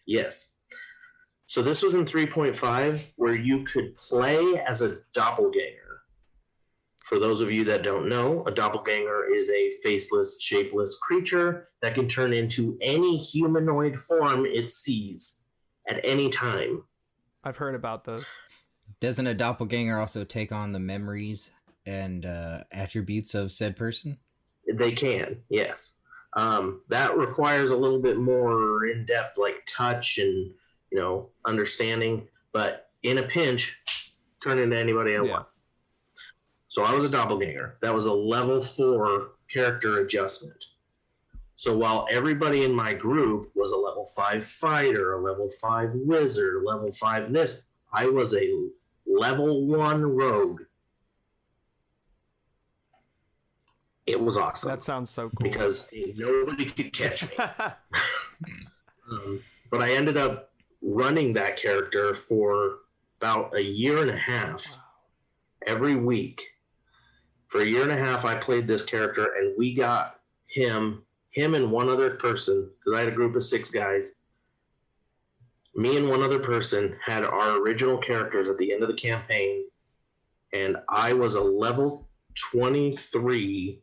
Yes. So this was in 3.5 where you could play as a doppelganger. For those of you that don't know, a doppelganger is a faceless, shapeless creature that can turn into any humanoid form it sees at any time. I've heard about those. Doesn't a doppelganger also take on the memories and attributes of said person? They can, yes. That requires a little bit more in-depth, like touch and understanding. But in a pinch, turn into anybody I want. So I was a doppelganger. That was a level 4 character adjustment. So while everybody in my group was a level 5 fighter, a level 5 wizard, a level 5 this, I was a level 1 rogue. It was awesome. That sounds so cool. Because nobody could catch me. But I ended up running that character for about a year and a half. Every week. For a year and a half, I played this character, and we got him and one other person, because I had a group of 6 guys. Me and one other person had our original characters at the end of the campaign, and I was a level 23,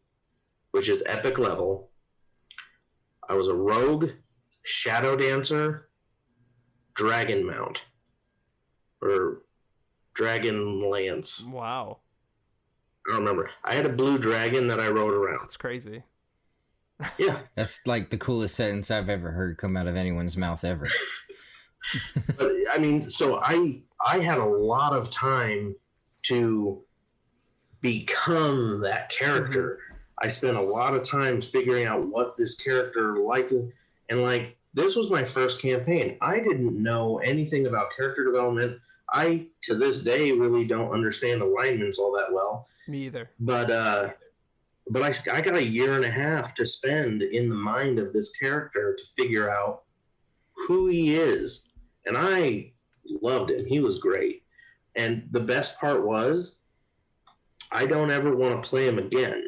which is epic level. I was a rogue, shadow dancer, dragon mount, or dragon lance. Wow. I don't remember. I had a blue dragon that I rode around. That's crazy. Yeah. That's like the coolest sentence I've ever heard come out of anyone's mouth ever. But I mean, so I had a lot of time to become that character. I spent a lot of time figuring out what this character liked, and like this was my first campaign. I didn't know anything about character development. I to this day really don't understand alignments all that well. Me either. But I got a year and a half to spend in the mind of this character to figure out who he is. And I loved him. He was great. And the best part was I don't ever want to play him again.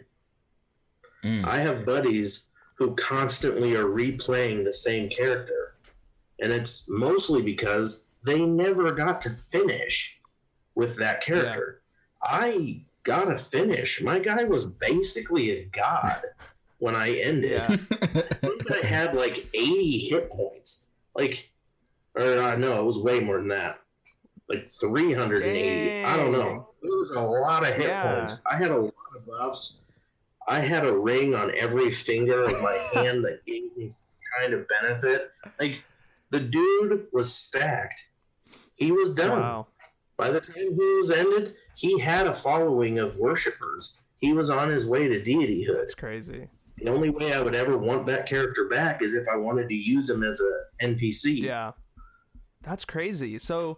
I have buddies who constantly are replaying the same character. And it's mostly because they never got to finish with that character. Yeah. I got to finish. My guy was basically a god when I ended. Yeah. I think I had like 80 hit points. No, it was way more than that. Like 380. Dang. I don't know. It was a lot of hit points. I had a lot of buffs. I had a ring on every finger of my hand that gave me some kind of benefit. Like, the dude was stacked. He was done. Wow. By the time he was ended, he had a following of worshipers. He was on his way to deityhood. That's crazy. The only way I would ever want that character back is if I wanted to use him as a NPC. Yeah. That's crazy. So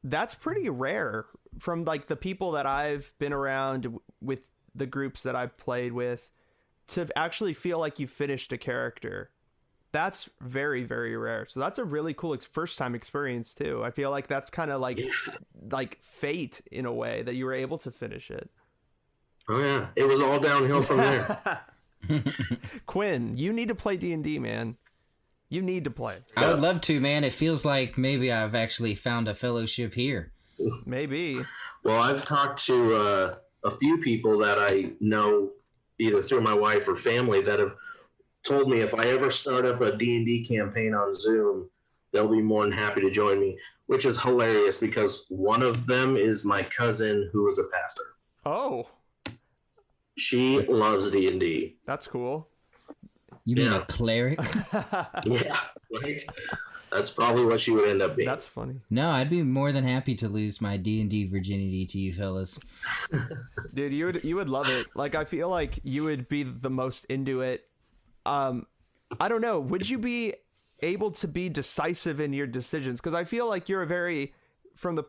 that's pretty rare from like the people that I've been around with, the groups that I've played with, to actually feel like you finished a character. That's very, very rare. So that's a really cool first time experience too. I feel like that's kind of like fate in a way that you were able to finish it. Oh yeah, it was all downhill from there. Quinn, you need to play D&D, man. You need to play. I would love to, man. It feels like maybe I've actually found a fellowship here. Maybe. Well, I've talked to a few people that I know either through my wife or family that have told me if I ever start up a D&D campaign on Zoom, they'll be more than happy to join me, which is hilarious because one of them is my cousin who is a pastor. Oh. She loves D&D. That's cool. You mean a cleric? Yeah, right. That's probably what she would end up being. That's funny. No, I'd be more than happy to lose my D&D virginity to you fellas. Dude, you would love it. Like, I feel like you would be the most into it. I don't know. Would you be able to be decisive in your decisions? Because I feel like you're from the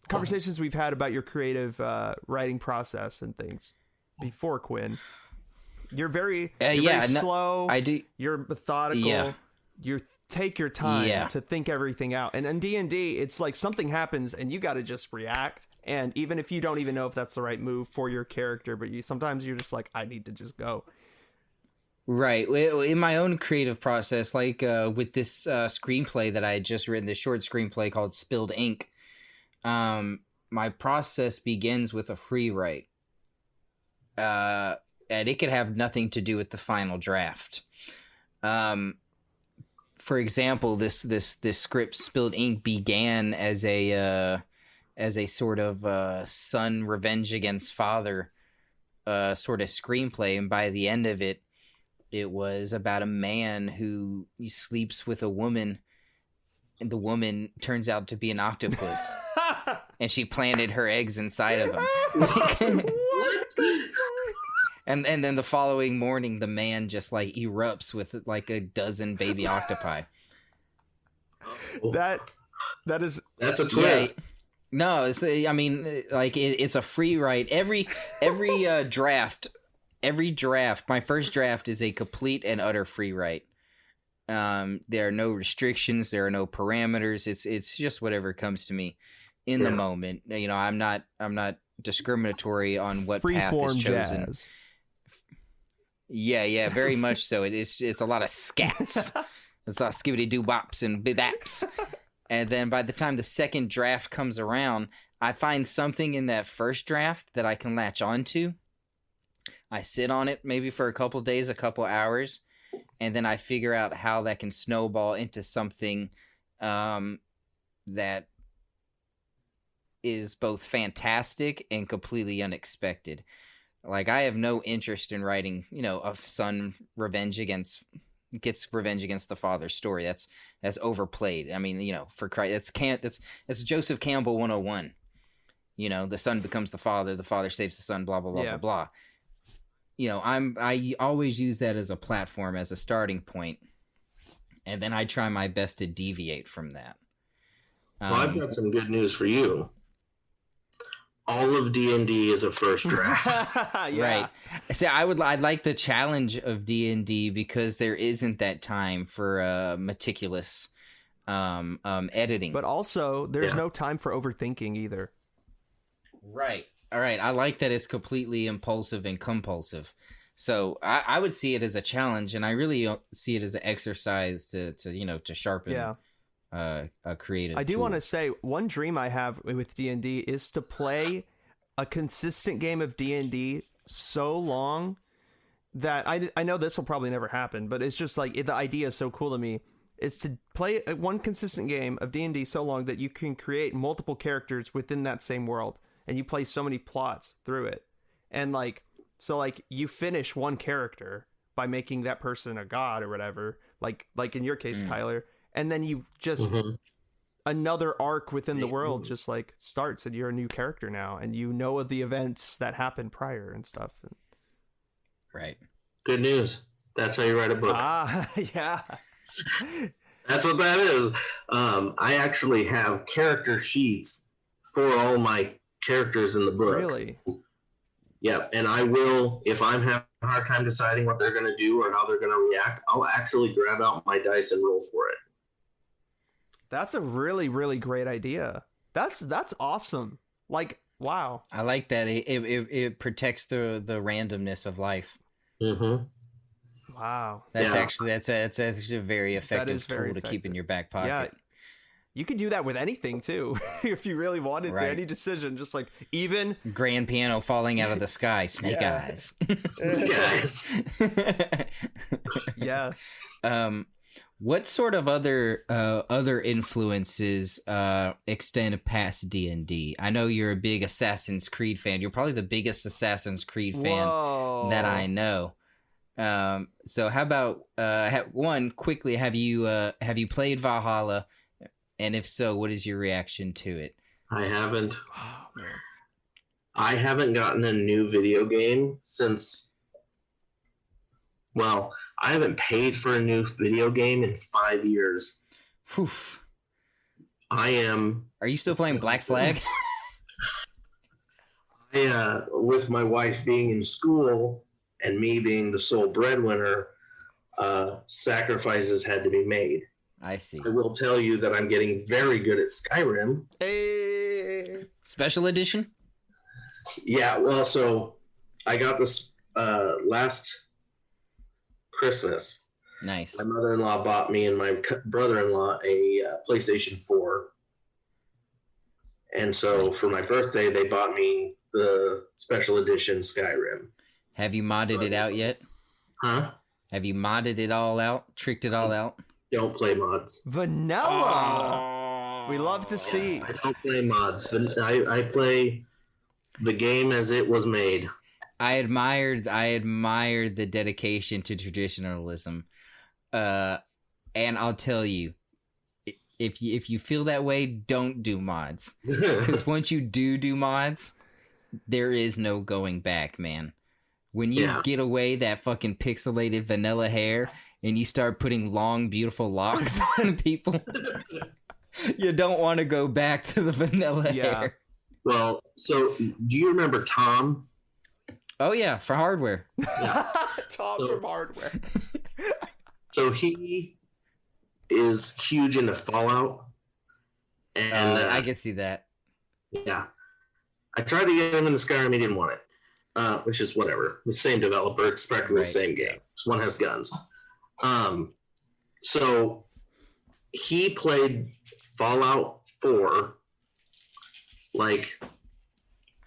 conversations we've had about your creative writing process and things before, Quinn, you're very slow. I do. You're methodical. Yeah. You take your time to think everything out. And in D&D, it's like something happens and you got to just react. And even if you don't even know if that's the right move for your character, but sometimes you're just like, I need to just go. Right. In my own creative process, like with this screenplay that I had just written, this short screenplay called Spilled Ink, my process begins with a free write. And it could have nothing to do with the final draft. For example, this script, Spilled Ink, began as a sort of son revenge against father sort of screenplay, and by the end of it, it was about a man who sleeps with a woman, and the woman turns out to be an octopus, and she planted her eggs inside of him. And then the following morning, the man just like erupts with like a dozen baby octopi. That's a twist. Yeah, no, it's a free write. Every draft, my first draft is a complete and utter free write. There are no restrictions. There are no parameters. It's just whatever comes to me in the moment. You know, I'm not discriminatory on what path is chosen. Jazz. Yeah, very much so. It's a lot of scats. It's a lot of skibbity doo bops and bibaps. And then by the time the second draft comes around, I find something in that first draft that I can latch onto. I sit on it maybe for a couple days, a couple hours, and then I figure out how that can snowball into something that is both fantastic and completely unexpected. Like, I have no interest in writing, a son gets revenge against the father story. That's overplayed. I mean, for Christ, that's Joseph Campbell 101. The son becomes the father saves the son, blah blah blah blah blah. I always use that as a platform, as a starting point, and then I try my best to deviate from that. Well, I've got some good news for you. All of D&D is a first draft. Right. See, I'd like the challenge of D&D because there isn't that time for meticulous editing. But also, there's no time for overthinking either. Right. All right. I like that it's completely impulsive and compulsive. So I would see it as a challenge, and I really see it as an exercise to sharpen a creative I do tool. want to say one dream I have with D&D is to play a consistent game of D&D so long that I know this will probably never happen, but it's just like the idea is so cool to me, is to play one consistent game of D&D so long that you can create multiple characters within that same world, and you play so many plots through it. And so you finish one character by making that person a god or whatever, like in your case, Tyler. And then you just another arc within the world just like starts, and you're a new character now, and of the events that happened prior and stuff. Right. Good news. That's how you write a book. Yeah. That's what that is. I actually have character sheets for all my characters in the book. Really? Yeah, and I will, if I'm having a hard time deciding what they're going to do or how they're going to react, I'll actually grab out my dice and roll for it. That's a really, really great idea. That's awesome. Like, wow. I like that. It protects the randomness of life. Mm-hmm. Wow. That's actually a very effective tool to keep in your back pocket. Yeah. You could do that with anything too, if you really wanted to. Any decision, just like even grand piano falling out of the sky, snake eyes. Snake eyes. Yeah. What sort of other influences extend past D&D? I know you're a big Assassin's Creed fan. You're probably the biggest Assassin's Creed fan that I know. So how about one quickly? Have you played Valhalla? And if so, what is your reaction to it? I haven't. Oh, man. I haven't gotten a new video game since. Well, I haven't paid for a new video game in 5 years. Whew. I am. Are you still playing Black Flag? With my wife being in school and me being the sole breadwinner, sacrifices had to be made. I see. I will tell you that I'm getting very good at Skyrim. Hey. Special edition? Yeah, well, so I got this last Christmas. Nice. My mother-in-law bought me and my brother-in-law a PlayStation 4. And so for my birthday, they bought me the special edition Skyrim. Have you modded it out yet? Huh? Have you modded it all out? Tricked it all out? Don't play mods. Vanilla. We love to see. I don't play mods. I play the game as it was made. I admired the dedication to traditionalism. And I'll tell you, if you feel that way, don't do mods. Because once you do mods, there is no going back, man. When you get away that fucking pixelated vanilla hair and you start putting long, beautiful locks on people, you don't want to go back to the vanilla hair. Well, so do you remember Tom? Oh, yeah, for hardware. Yeah. Tom from hardware. So he is huge into Fallout. And I can see that. Yeah. I tried to get him into Skyrim, he didn't want it. Which is whatever. The same developer, it's practically the same game. This one has guns. So he played Fallout 4 like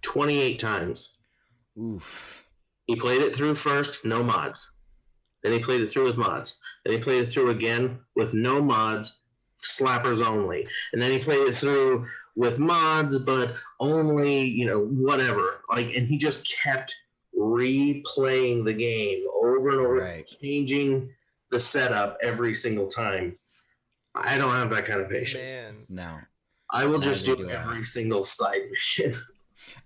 28 times. Oof. He played it through first, no mods. Then he played it through with mods. Then he played it through again with no mods, slappers only. And then he played it through with mods, but only, whatever. And he just kept replaying the game over and over, changing the setup every single time. I don't have that kind of patience. Man. No. I will just do every single side mission.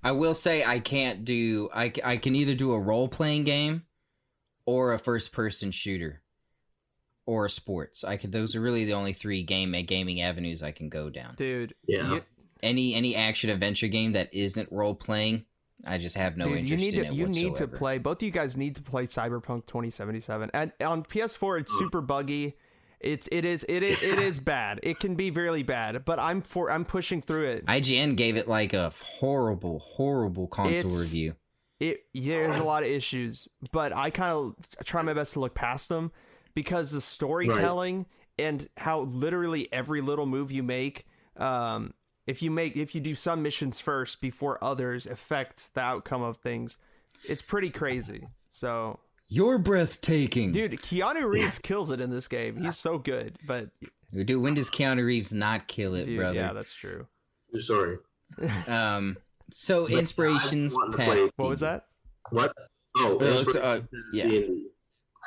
I will say I can't do... I can either do a role-playing game or a first-person shooter or sports. Those are really the only three gaming avenues I can go down. Dude. Yeah. Any action-adventure game that isn't role-playing, I just have no interest in it whatsoever. You need to play... Both of you guys need to play Cyberpunk 2077. And on PS4, it's super buggy. It is bad. It can be really bad, but I'm pushing through it. IGN gave it like a horrible console review. There's a lot of issues, but I kind of try my best to look past them because the storytelling and how literally every little move you make, if you do some missions first before others, affects the outcome of things. It's pretty crazy. So. You're breathtaking. Dude, Keanu Reeves kills it in this game. He's so good, but... Dude, when does Keanu Reeves not kill it, brother? Yeah, that's true. Sorry. So, inspirations past... What was that? What? Yeah.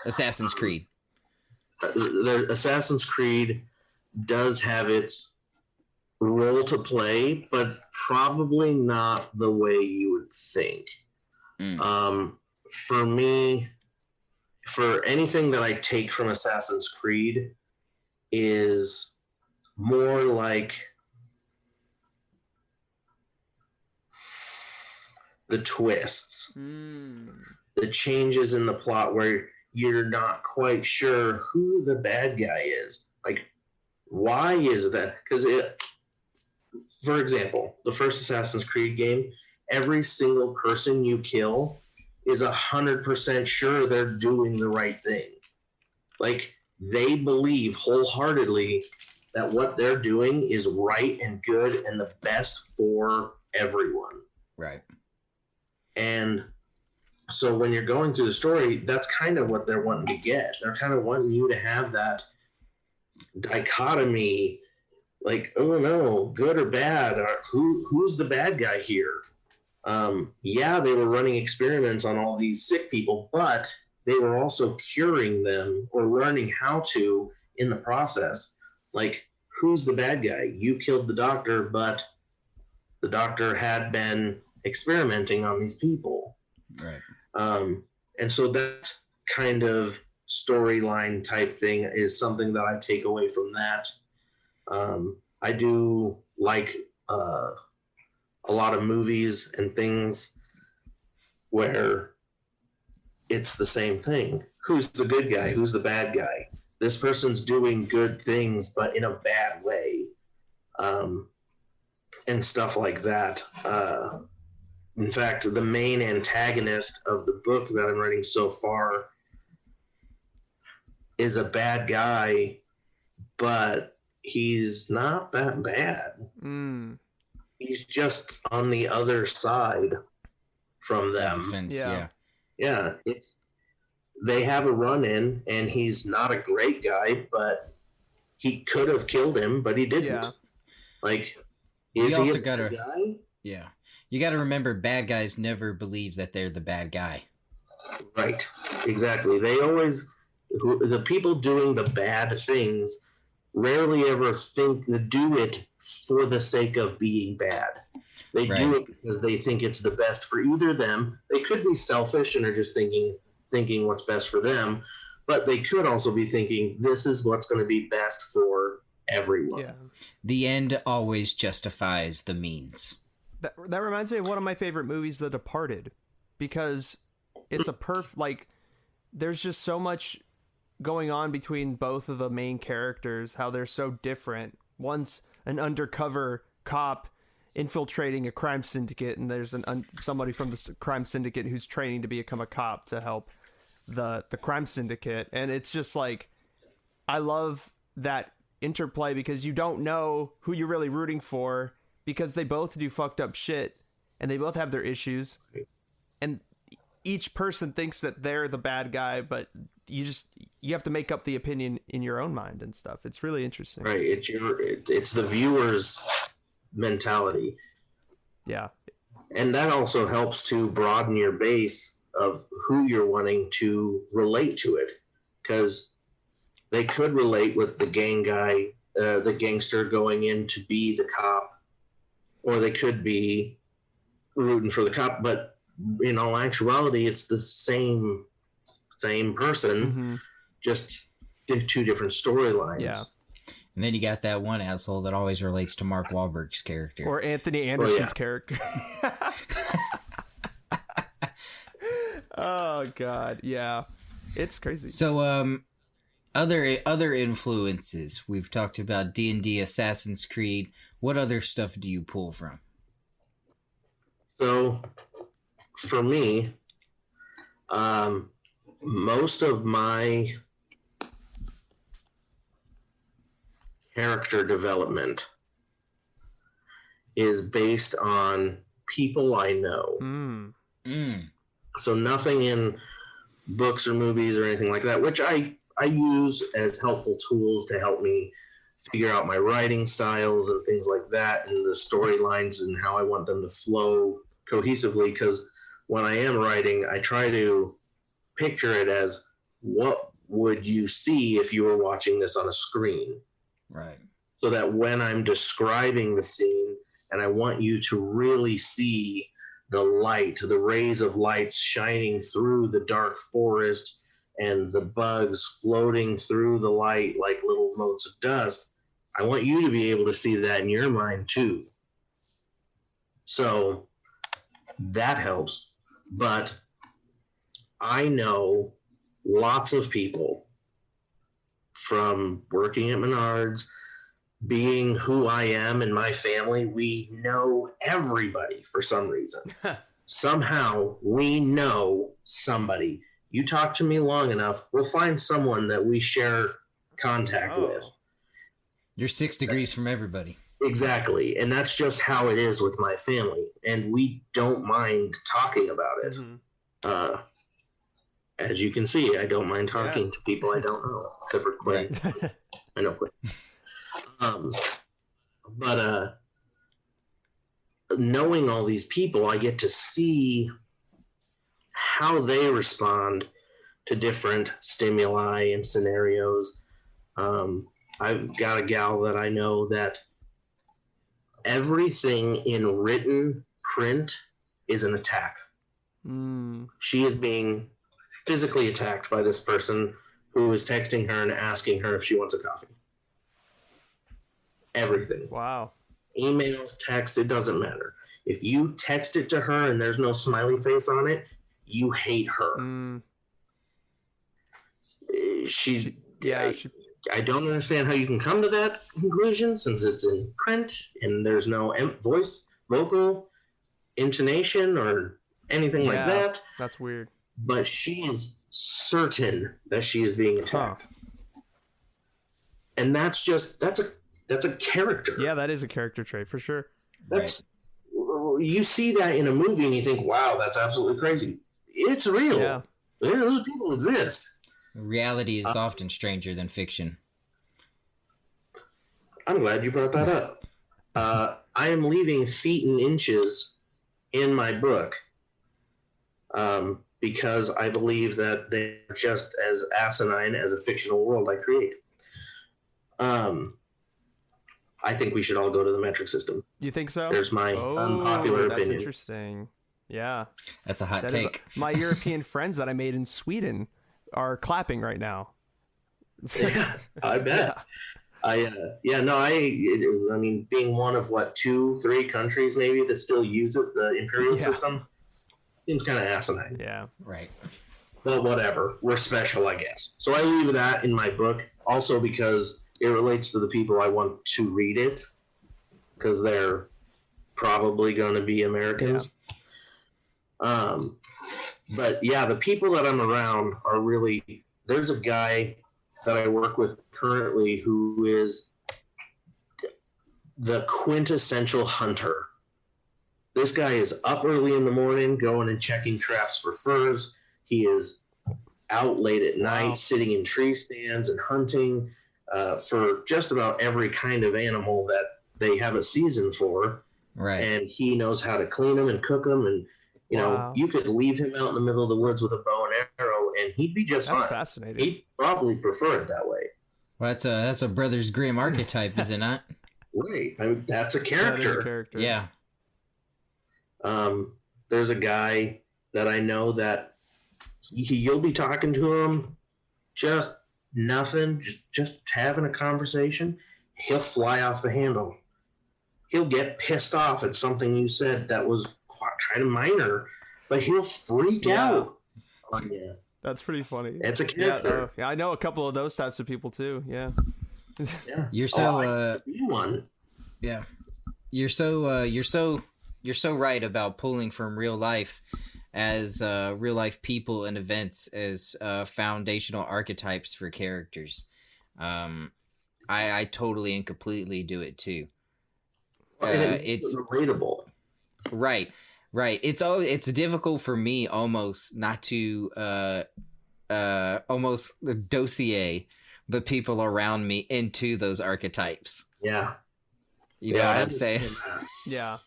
Assassin's Creed. The Assassin's Creed does have its role to play, but probably not the way you would think. For me... For anything that I take from Assassin's Creed is more like the twists, the changes in the plot where you're not quite sure who the bad guy is. Like, why is that? Because for example, the first Assassin's Creed game, every single person you kill is 100% sure they're doing the right thing. Like, they believe wholeheartedly that what they're doing is right and good and the best for everyone. Right. And so when you're going through the story, that's kind of what they're wanting to get. They're kind of wanting you to have that dichotomy, like, oh no, good or bad, who's the bad guy here? Yeah, they were running experiments on all these sick people, but they were also curing them or learning how to in the process. Like, who's the bad guy? You killed the doctor, but the doctor had been experimenting on these people. Right. And so that kind of storyline type thing is something that I take away from that. I do like a lot of movies and things where it's the same thing. Who's the good guy? Who's the bad guy? This person's doing good things, but in a bad way. And stuff like that. In fact, the main antagonist of the book that I'm writing so far is a bad guy, but he's not that bad. He's just on the other side from them. Yeah. They have a run-in, and he's not a great guy, but he could have killed him, but he didn't. Yeah. Like, is he a bad guy? Yeah. You got to remember, bad guys never believe that they're the bad guy. Right. Exactly. They always, the people doing the bad things rarely ever think to do it for the sake of being bad. They do it because they think it's the best for either them. They could be selfish and are just thinking what's best for them, but they could also be thinking this is what's going to be best for everyone. Yeah. The end always justifies the means. That reminds me of one of my favorite movies, The Departed, because it's a like, there's just so much going on between both of the main characters, how they're so different. One's an undercover cop infiltrating a crime syndicate, and there's somebody from the crime syndicate who's training to become a cop to help the crime syndicate. And it's just like, I love that interplay because you don't know who you're really rooting for, because they both do fucked up shit and they both have their issues, and each person thinks that they're the bad guy, but you have to make up the opinion in your own mind and stuff. It's really interesting. Right. It's the viewer's mentality. Yeah. And that also helps to broaden your base of who you're wanting to relate to it, because they could relate with the gang guy, the gangster going in to be the cop, or they could be rooting for the cop, but in all actuality, it's the same person, just two different storylines. Yeah. And then you got that one asshole that always relates to Mark Wahlberg's character. Or Anthony Anderson's character. Oh, God. Yeah. It's crazy. So, other influences. We've talked about D&D, Assassin's Creed. What other stuff do you pull from? So, for me, most of my character development is based on people I know. So nothing in books or movies or anything like that, which I use as helpful tools to help me figure out my writing styles and things like that, and the storylines and how I want them to flow cohesively. Because when I am writing, I try to picture it as, what would you see if you were watching this on a screen? Right. So that when I'm describing the scene and I want you to really see the light, the rays of lights shining through the dark forest and the bugs floating through the light like little motes of dust, I want you to be able to see that in your mind too. So that helps. But I know lots of people from working at Menards, being who I am and my family, we know everybody for some reason. Somehow we know somebody. You talk to me long enough, we'll find someone that we share contact with. You're 6 degrees from everybody. Exactly. And that's just how it is with my family. And we don't mind talking about it. As you can see, I don't mind talking to people I don't know, except for Quinn. Right. I know Quinn. But knowing all these people, I get to see how they respond to different stimuli and scenarios. I've got a gal that I know that everything in written print is an attack. She is being physically attacked by this person who is texting her and asking her if she wants a coffee. Everything. Wow. Emails, text, it doesn't matter. If you text it to her and there's no smiley face on it, you hate her. I don't understand how you can come to that conclusion since it's in print and there's no voice, vocal, intonation, or anything like that. That's weird. But she is certain that she is being attacked. And that's a character. Yeah, that is a character trait for sure. You see that in a movie and you think, wow, that's absolutely crazy. It's real. Yeah. Those people exist. Reality is often stranger than fiction. I'm glad you brought that up. I am leaving feet and inches in my book because I believe that they're just as asinine as a fictional world I create. I think we should all go to the metric system. You think so? There's my unpopular opinion. That's interesting. Yeah. That's a hot take. My European friends that I made in Sweden are clapping right now. Yeah, I bet. Yeah. I mean, being one of 2-3 countries maybe that still use it, the imperial system, seems kind of asinine. Yeah. Right. But whatever. We're special, I guess. So I leave that in my book also because it relates to the people I want to read it because they're probably going to be Americans. Yeah. But yeah, the people that I'm around are really, there's a guy that I work with currently who is the quintessential hunter. This guy is up early in the morning going and checking traps for furs. He is out late at night, sitting in tree stands and hunting for just about every kind of animal that they have a season for. Right. And he knows how to clean them and cook them. And, you know, you could leave him out in the middle of the woods with a bow and arrow and he'd be just fine. That's fascinating. He'd probably prefer it that way. Well, that's a Brothers Grimm archetype, is it not? Right. I mean, that's a character. That is a character. Yeah. There's a guy that I know that you'll be talking to him, just nothing, just having a conversation. He'll fly off the handle. He'll get pissed off at something you said that was kind of minor, but he'll freak out on you. That's pretty funny. It's a character. Yeah, I know a couple of those types of people too. Yeah. Yeah. You're so one. Yeah. You're so right about pulling from real life as real life people and events as foundational archetypes for characters. I totally and completely do it too. It's relatable. Right. It's difficult for me almost not to almost dossier the people around me into those archetypes. Yeah. You know what I'm saying? Yeah.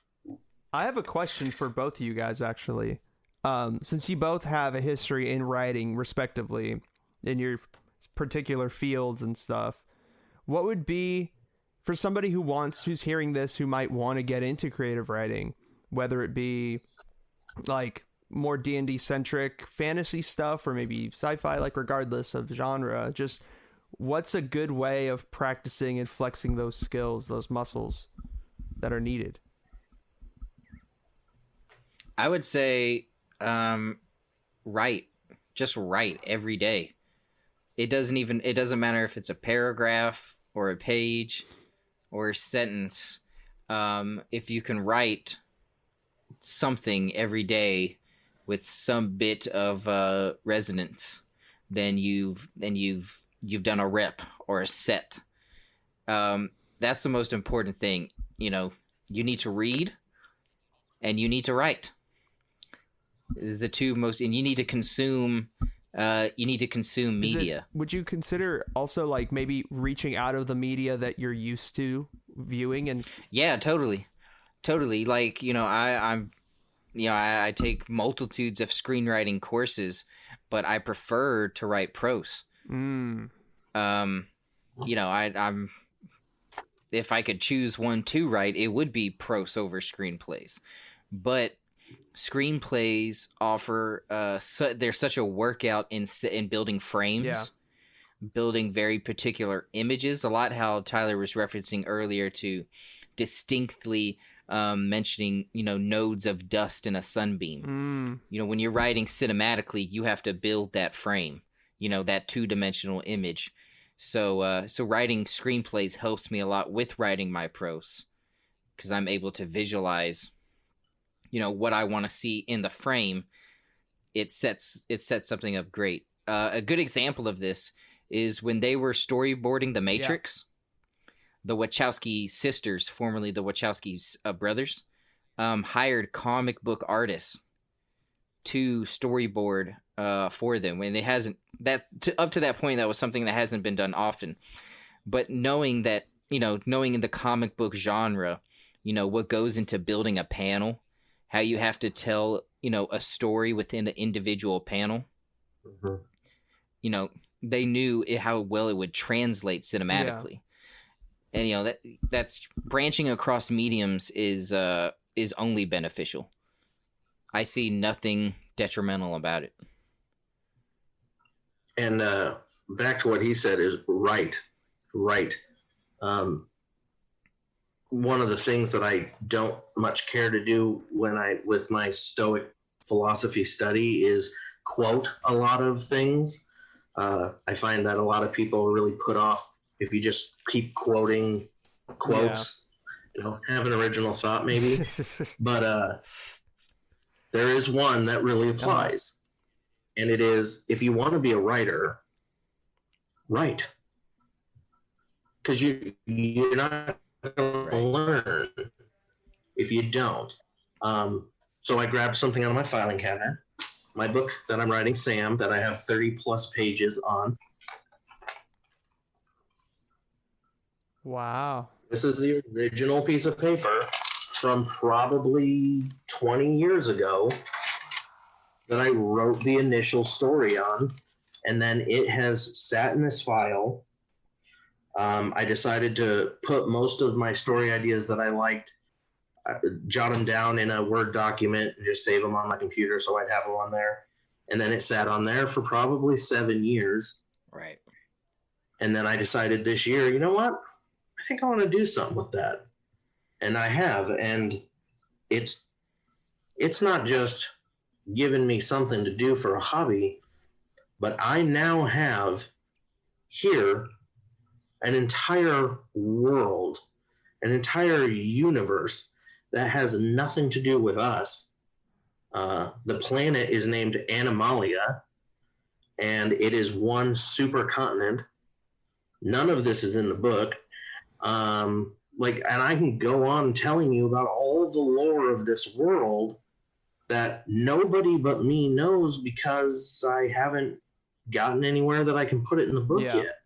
I have a question for both of you guys, actually. Since you both have a history in writing, respectively, in your particular fields and stuff, what would be, for somebody who's hearing this, who might want to get into creative writing, whether it be like more D&D centric fantasy stuff or maybe sci-fi, like regardless of genre, just what's a good way of practicing and flexing those skills, those muscles that are needed? I would say write every day. It doesn't matter if it's a paragraph or a page or a sentence. If you can write something every day with some bit of resonance, then you've done a rep or a set. That's the most important thing. You know, you need to read and you need to write. Is the two most, and you need to consume you need to consume media. Would you consider also like maybe reaching out of the media that you're used to viewing? And yeah, totally. Like, I take multitudes of screenwriting courses, but I prefer to write prose. I'm if I could choose one to write, it would be prose over screenplays. But screenplays offer there's such a workout in building frames, building very particular images. A lot how Tyler was referencing earlier to distinctly mentioning nodes of dust in a sunbeam. When you're writing cinematically, you have to build that frame, that two-dimensional image. So writing screenplays helps me a lot with writing my prose, because I'm able to visualize what I want to see in the frame. It sets something up great. A good example of this is when they were storyboarding The Matrix. The Wachowski sisters, formerly the Wachowski brothers, hired comic book artists to storyboard for them. When up to that point, that was something that hasn't been done often. But knowing that, knowing in the comic book genre, what goes into building a panel, how you have to tell, a story within an individual panel. They knew how well it would translate cinematically. Yeah. And that's branching across mediums is only beneficial. I see nothing detrimental about it. And back to what he said is right. One of the things that I don't much care to do with my Stoic philosophy study is quote a lot of things. I find that a lot of people are really put off if you just keep quoting quotes. Have an original thought maybe. But there is one that really applies. And it is, if you want to be a writer, write. Because you're not going to learn if you don't. So I grabbed something out of my filing cabinet, my book that I'm writing, Sam, that I have 30 plus pages on. Wow. This is the original piece of paper from probably 20 years ago that I wrote the initial story on, and then it has sat in this file. I decided to put most of my story ideas that I liked, jot them down in a Word document, and just save them on my computer so I'd have them on there. And then it sat on there for probably 7 years. Right. And then I decided this year, you know what? I think I want to do something with that. And I have. And it's not just given me something to do for a hobby, but I now have here an entire world, an entire universe that has nothing to do with us. The planet is named Anomalia, and it is one supercontinent. None of this is in the book. And I can go on telling you about all the lore of this world that nobody but me knows, because I haven't gotten anywhere that I can put it in the book yet.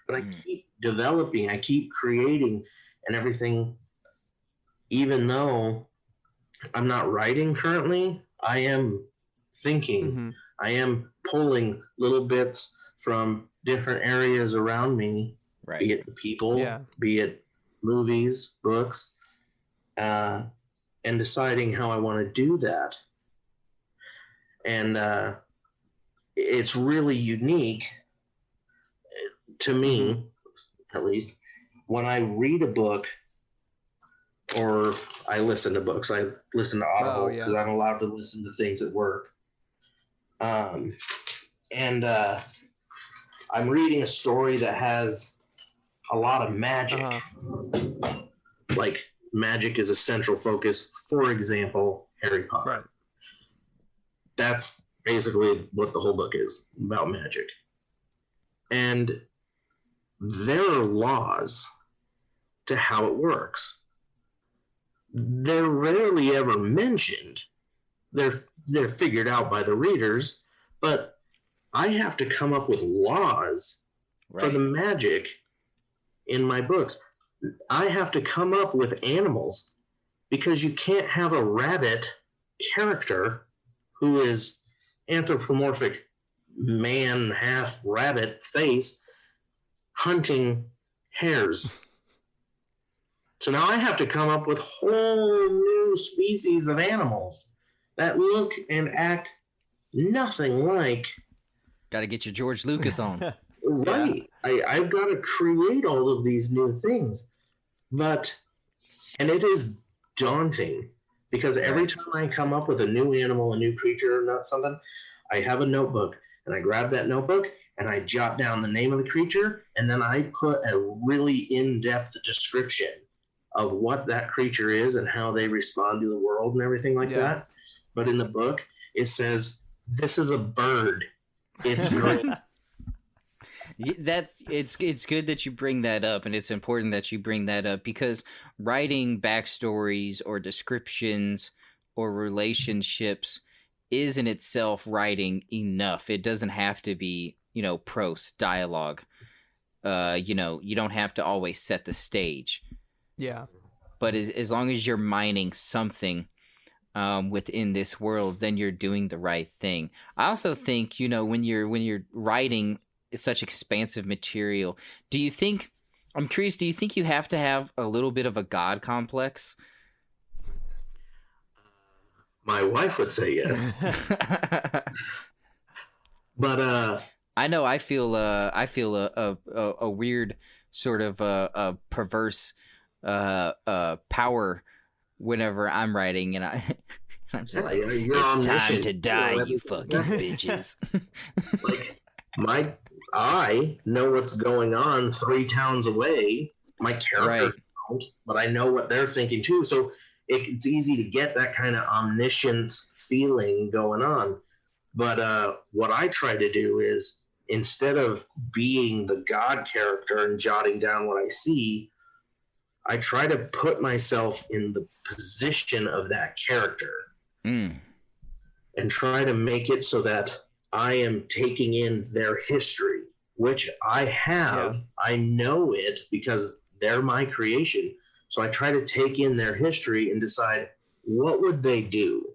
But I keep developing, I keep creating and everything. Even though I'm not writing currently, I am thinking. I am pulling little bits from different areas around me, be it the people, be it movies, books, and deciding how I want to do that. And it's really unique to me, at least, when I read a book or I listen to books. I listen to Audible because I'm allowed to listen to things at work. And I'm reading a story that has a lot of magic. Like, magic is a central focus. For example, Harry Potter. Right. That's basically what the whole book is, about magic. And there are laws to how it works. They're rarely ever mentioned. They're figured out by the readers, but I have to come up with laws for the magic in my books. I have to come up with animals, because you can't have a rabbit character who is anthropomorphic man, half rabbit face hunting hares. So now I have to come up with whole new species of animals that look and act nothing like. Got to get your George Lucas on. Right. Yeah. I've got to create all of these new things. And it is daunting, because every time I come up with a new animal, a new creature, or something, I have a notebook, and I grab that notebook and I jot down the name of the creature, and then I put a really in-depth description of what that creature is and how they respond to the world and everything like that. But in the book, it says, this is a bird. It's great. It's good that you bring that up, and it's important that you bring that up, because writing backstories or descriptions or relationships is in itself writing enough. It doesn't have to be, prose dialogue. You don't have to always set the stage. Yeah. But as long as you're mining something within this world, then you're doing the right thing. I also think, when you're writing such expansive material, I'm curious, do you think you have to have a little bit of a God complex? My wife would say yes. But I know I feel a weird sort of a perverse power whenever I'm writing, and I'm just like, it's time to die, you fucking bitches. Like I know what's going on 3 towns away. My characters don't, but I know what they're thinking too. So it's easy to get that kind of omniscience feeling going on. But what I try to do is, instead of being the God character and jotting down what I see, I try to put myself in the position of that character and try to make it so that I am taking in their history, which I have. Yeah. I know it because they're my creation. So I try to take in their history and decide, what would they do?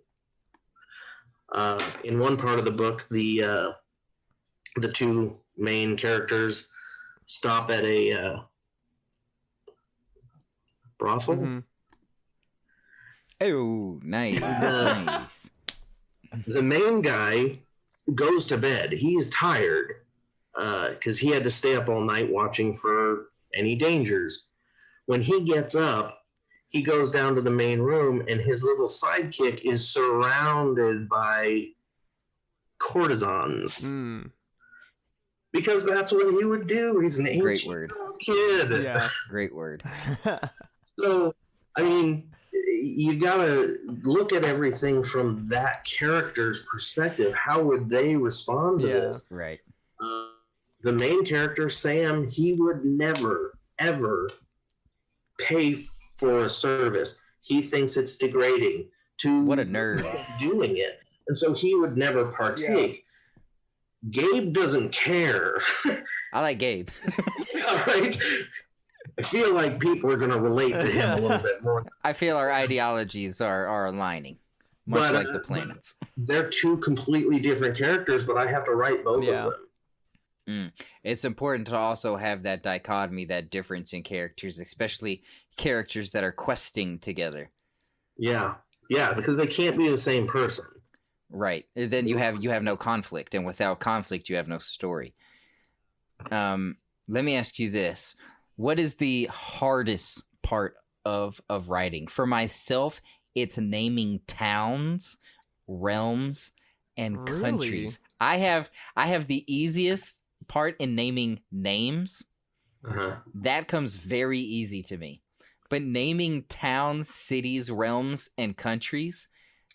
In one part of the book, the 2 main characters stop at a brothel. Mm-hmm. Oh, nice. Nice. The main guy goes to bed. He's tired because he had to stay up all night watching for any dangers. When he gets up, he goes down to the main room, and his little sidekick is surrounded by courtesans. Because that's what he would do. He's an ancient kid. Yeah, great word. So, I mean, you gotta look at everything from that character's perspective. How would they respond to this? Right. The main character, Sam, he would never, ever pay for a service. He thinks it's degrading to what a nerd doing it, and so he would never partake. Gabe doesn't care. I like Gabe. All right. I feel like people are going to relate to him a little bit more. I feel our ideologies are aligning, much like the planets. They're 2 completely different characters, but I have to write both of them. It's important to also have that dichotomy, that difference in characters, especially characters that are questing together. Yeah, because they can't be the same person. Right. Then you have no conflict, and without conflict, you have no story. Let me ask you this. What is the hardest part of writing? For myself, it's naming towns, realms, and countries. I have the easiest part in naming names. That comes very easy to me. But naming towns, cities, realms, and countries,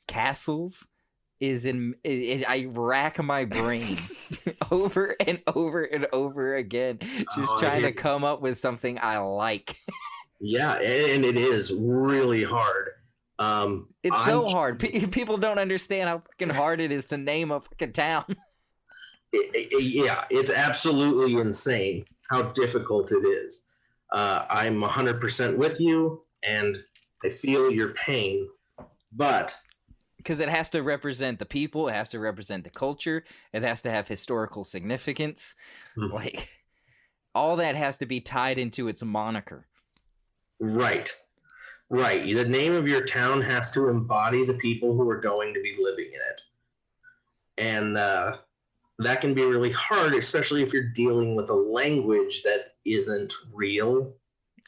castles, I rack my brain over and over and over again, just trying to come up with something I like. Yeah, and it is really hard. It's so hard. People don't understand how fucking hard it is to name a fucking town. Yeah, it's absolutely insane how difficult it is. I'm 100% with you, and I feel your pain, but because it has to represent the people, it has to represent the culture, it has to have historical significance. Like, all that has to be tied into its moniker. Right. The name of your town has to embody the people who are going to be living in it. And that can be really hard, especially if you're dealing with a language that isn't real.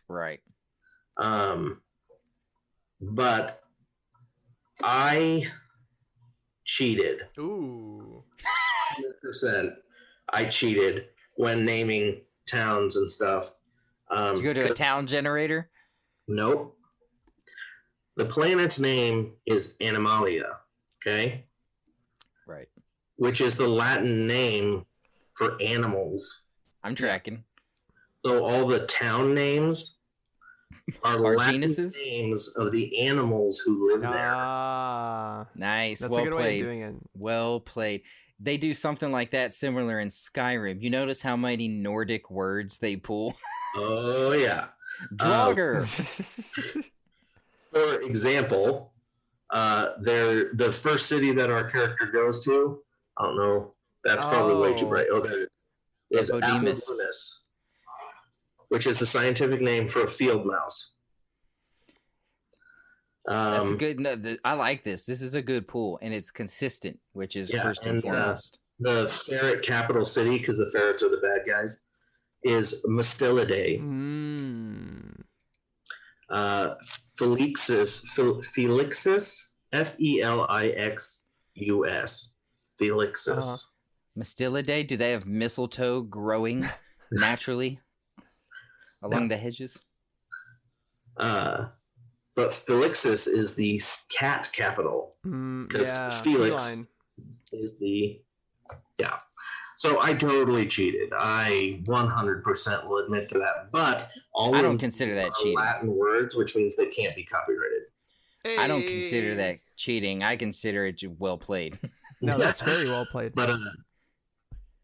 Right. But I cheated. Ooh. 100%. I cheated when naming towns and stuff. Did you go to a town generator? Nope. The planet's name is Animalia, okay? Right. Which is the Latin name for animals. I'm tracking. So all the town names are Latin genuses? names of the animals who live there. Nice. That's well a good played. way of doing it. Well played. They do something like that similar in Skyrim. You notice how many Nordic words they pull? Oh, yeah. Draugr. For example, the first city that our character goes to, I don't know, that's probably way too bright. Oh, there it is. Is Apodemus, which is the scientific name for a field mouse. That's a good. No, I like this. This is a good pool, and it's consistent, which is first and foremost. The ferret capital city, because the ferrets are the bad guys, is Mustelidae. Felixus, Felixus, Felixus. Mustelidae, do they have mistletoe growing naturally along the hedges? But Felixus is the cat capital. Because Felix feline is the... Yeah. So I totally cheated. I 100% will admit to that. But all I don't consider that cheating. Latin words, which means they can't be copyrighted. Hey. I don't consider that cheating. I consider it well played. No, that's very well played. But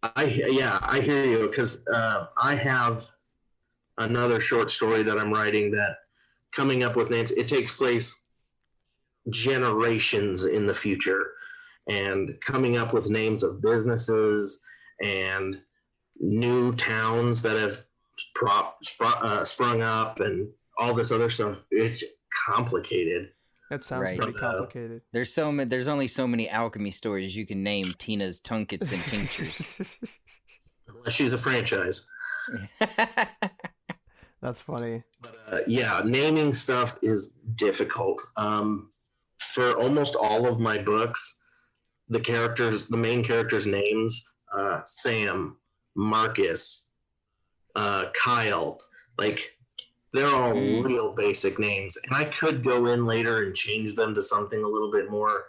I hear you, because I have another short story that I'm writing that coming up with names. It takes place generations in the future, and coming up with names of businesses and new towns that have sprung up and all this other stuff. It's complicated. That sounds pretty complicated. There's only so many alchemy stories you can name Tina's Tunkets and Tinctures. Unless she's a franchise. That's funny. But naming stuff is difficult. For almost all of my books, the main characters' names, Sam, Marcus, Kyle, like, they're all real basic names. And I could go in later and change them to something a little bit more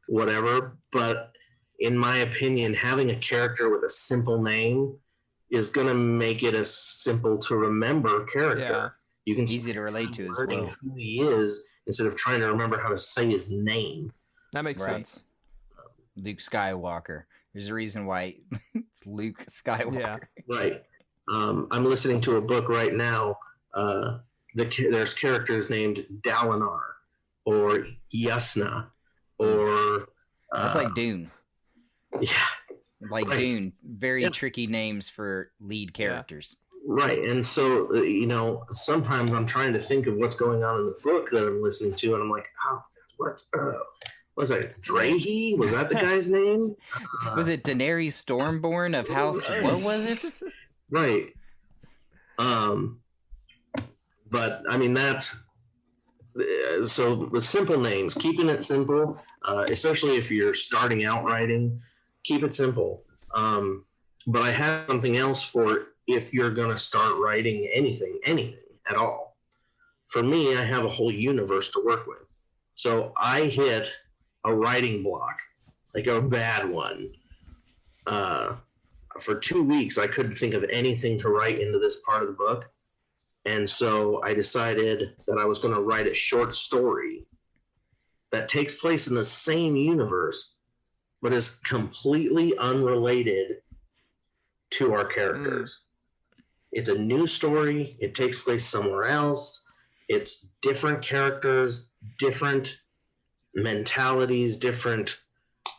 whatever. But in my opinion, having a character with a simple name is going to make it a simple to remember character. Yeah. You can easy to relate to as well. Who he is instead of trying to remember how to say his name. That makes sense. Luke Skywalker. There's a reason why it's Luke Skywalker. Yeah. Right. I'm listening to a book right now. There's characters named Dalinar or Yasna or... That's like Dune. Yeah. Like Dune. Very tricky names for lead characters. Right. And so, sometimes I'm trying to think of what's going on in the book that I'm listening to, and I'm like, was that Drahe? Was that the guy's name? Was it Daenerys Stormborn of House... What was it? Right. But, I mean, so with simple names, keeping it simple, especially if you're starting out writing, keep it simple. But I have something else for if you're going to start writing anything at all. For me, I have a whole universe to work with. So I hit a writing block, like a bad one. For 2 weeks, I couldn't think of anything to write into this part of the book. And so I decided that I was going to write a short story that takes place in the same universe, but is completely unrelated to our characters. It's a new story. It takes place somewhere else. It's different characters, different mentalities, different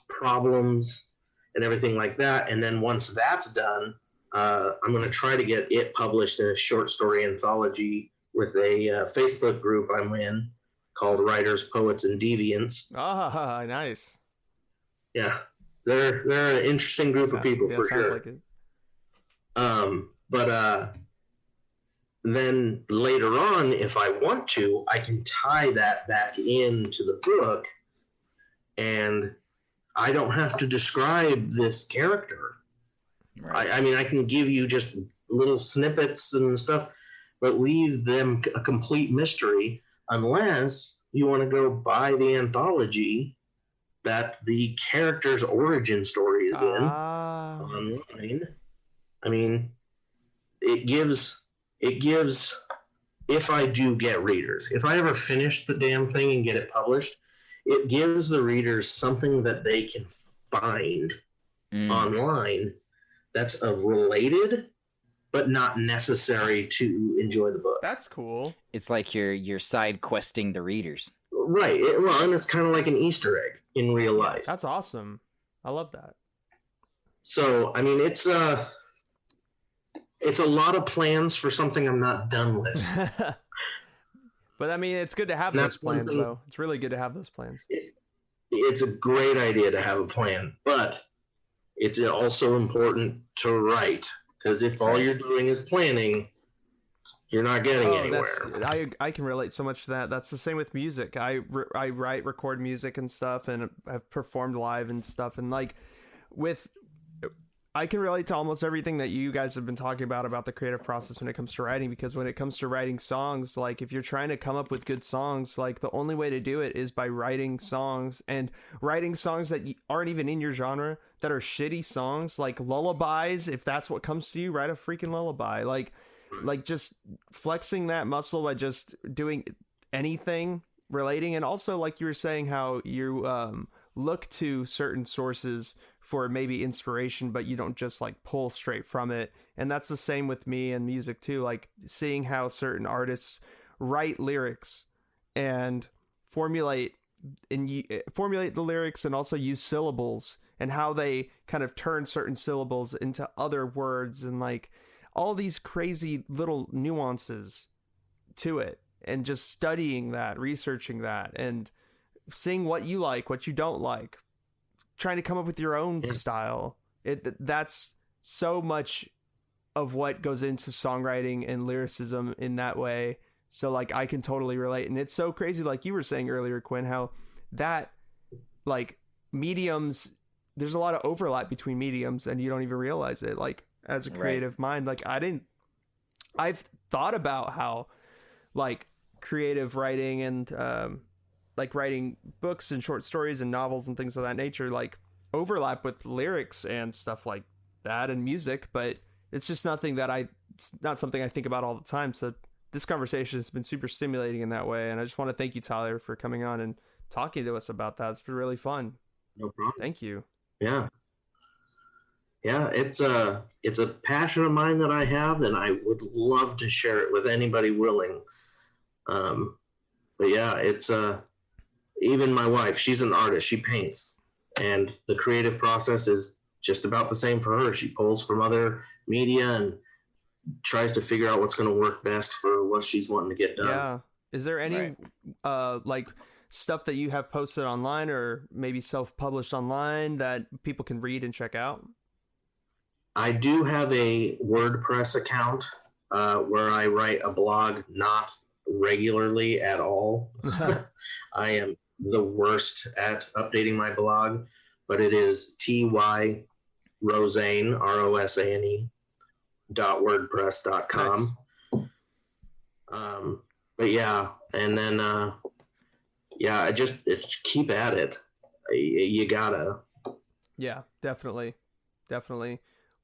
problems, and everything like that. And then once that's done, I'm going to try to get it published in a short story anthology with a Facebook group I'm in called Writers, Poets, and Deviants. Ah, nice. Yeah, they're an interesting group of people for sure. Like it. But then later on, if I want to, I can tie that back into the book, and I don't have to describe this character. Right. I mean, I can give you just little snippets and stuff, but leave them a complete mystery unless you want to go buy the anthology that the character's origin story is in online. I mean, it gives, if I do get readers, if I ever finish the damn thing and get it published, it gives the readers something that they can find online that's related, but not necessary to enjoy the book. That's cool. It's like you're side questing the readers. Right. Well, and it's kind of like an Easter egg in real life. That's awesome. I love that. So, I mean, it's a lot of plans for something I'm not done with. But I mean, it's good to have those plans, though. It's really good to have those plans. It's a great idea to have a plan, but it's also important to write, because if all you're doing is planning, you're not getting anywhere. I can relate so much to that. That's the same with music. I record music and stuff, and have performed live and stuff, and like I can relate to almost everything that you guys have been talking about the creative process when it comes to writing, because when it comes to writing songs, like if you're trying to come up with good songs, like the only way to do it is by writing songs, and writing songs that aren't even in your genre, that are shitty songs, like lullabies. If that's what comes to you, write a freaking lullaby. Like just flexing that muscle by just doing anything relating. And also, like you were saying, how you look to certain sources for maybe inspiration, but you don't just like pull straight from it. And that's the same with me and music too, like seeing how certain artists write lyrics and formulate the lyrics, and also use syllables, and how they kind of turn certain syllables into other words, and like all these crazy little nuances to it, and just studying that, researching that, and seeing what you like, what you don't like, trying to come up with your own style. That's so much of what goes into songwriting and lyricism in that way. So like I can totally relate. And it's so crazy, like you were saying earlier, Quinn, how that like mediums, there's a lot of overlap between mediums and you don't even realize it. Like as a creative mind, like I've thought about how like creative writing and like writing books and short stories and novels and things of that nature like overlap with lyrics and stuff like that and music, but it's just not something I think about all the time. So this conversation has been super stimulating in that way, and I just want to thank you, Tyler, for coming on and talking to us about that. It's been really fun. No problem. Thank you. Yeah, it's a passion of mine that I have, and I would love to share it with anybody willing. But yeah, it's even my wife, she's an artist, she paints, and the creative process is just about the same for her. She pulls from other media and tries to figure out what's going to work best for what she's wanting to get done. Yeah. Is there any like stuff that you have posted online or maybe self-published online that people can read and check out? I do have a WordPress account where I write a blog, not regularly at all. I am the worst at updating my blog, but it is Ty Rosane, Rosane .wordpress.com. Nice. But yeah, and then I just keep at it. You gotta. Yeah, definitely.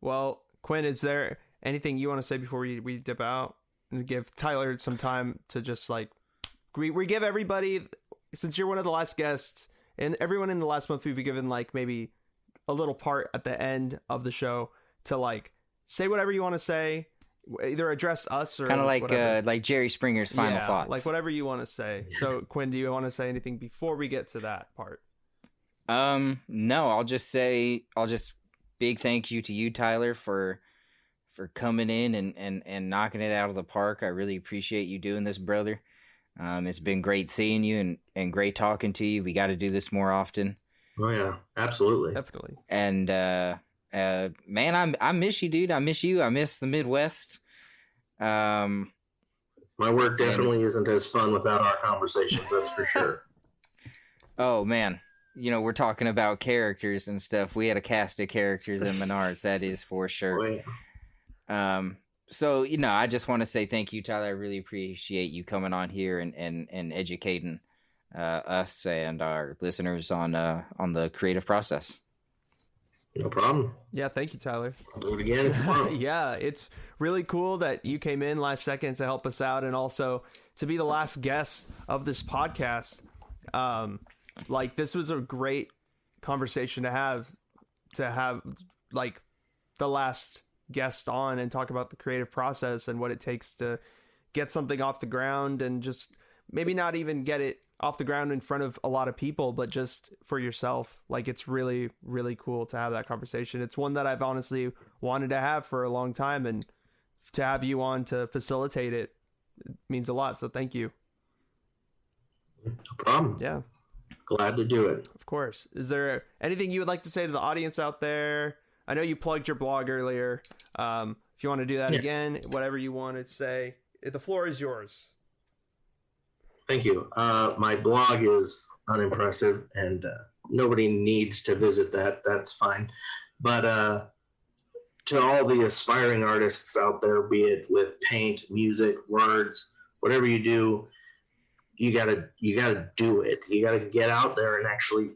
Well, Quinn, is there anything you want to say before we dip out and give Tyler some time to just like we give everybody, since you're one of the last guests and everyone in the last month, we've given like maybe a little part at the end of the show to like say whatever you want to say, either address us or kind of like Jerry Springer's final thoughts. Like whatever you want to say. So Quinn, do you want to say anything before we get to that part? No, I'll just big thank you to you, Tyler, for coming in and knocking it out of the park. I really appreciate you doing this, brother. It's been great seeing you and great talking to you. We got to do this more often. Oh yeah, absolutely. Definitely. And man, I miss you, dude. I miss you. I miss the Midwest. My work definitely isn't as fun without our conversations, that's for sure. Oh man. You know, we're talking about characters and stuff. We had a cast of characters in Menards, that is for sure. Oh, yeah. So, you know, I just want to say thank you, Tyler. I really appreciate you coming on here and educating us and our listeners on the creative process. No problem. Yeah, thank you, Tyler. I'll do it again if you want. Yeah, it's really cool that you came in last second to help us out and also to be the last guest of this podcast. Like, this was a great conversation to have like the last guest on and talk about the creative process and what it takes to get something off the ground, and just maybe not even get it off the ground in front of a lot of people, but just for yourself. Like, it's really, really cool to have that conversation. It's one that I've honestly wanted to have for a long time, and to have you on to facilitate it means a lot. So thank you. No problem. Yeah. Glad to do it. Of course. Is there anything you would like to say to the audience out there? I know you plugged your blog earlier. If you want to do that again, whatever you want to say, the floor is yours. Thank you. My blog is unimpressive, and nobody needs to visit that. That's fine. But to all the aspiring artists out there, be it with paint, music, words, whatever you do, you gotta do it. You gotta get out there and actually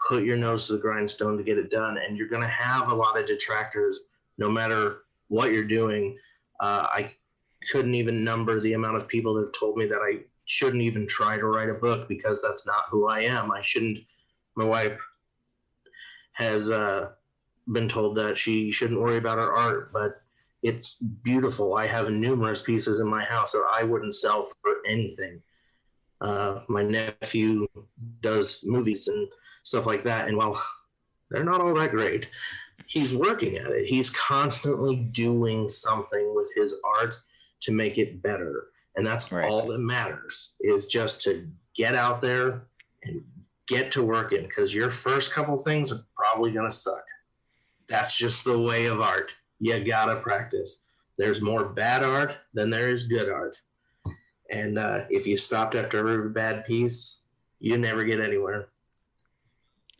put your nose to the grindstone to get it done. And you're gonna have a lot of detractors, no matter what you're doing. I couldn't even number the amount of people that have told me that I shouldn't even try to write a book because that's not who I am. I shouldn't. My wife has been told that she shouldn't worry about her art, but it's beautiful. I have numerous pieces in my house that I wouldn't sell for anything. My nephew does movies and stuff like that, and while they're not all that great, he's working at it. He's constantly doing something with his art to make it better, and that's right. All that matters is just to get out there and get to working, because your first couple things are probably going to suck. That's just the way of art. You gotta practice. There's more bad art than there is good art. And if you stopped after every bad piece, you never get anywhere.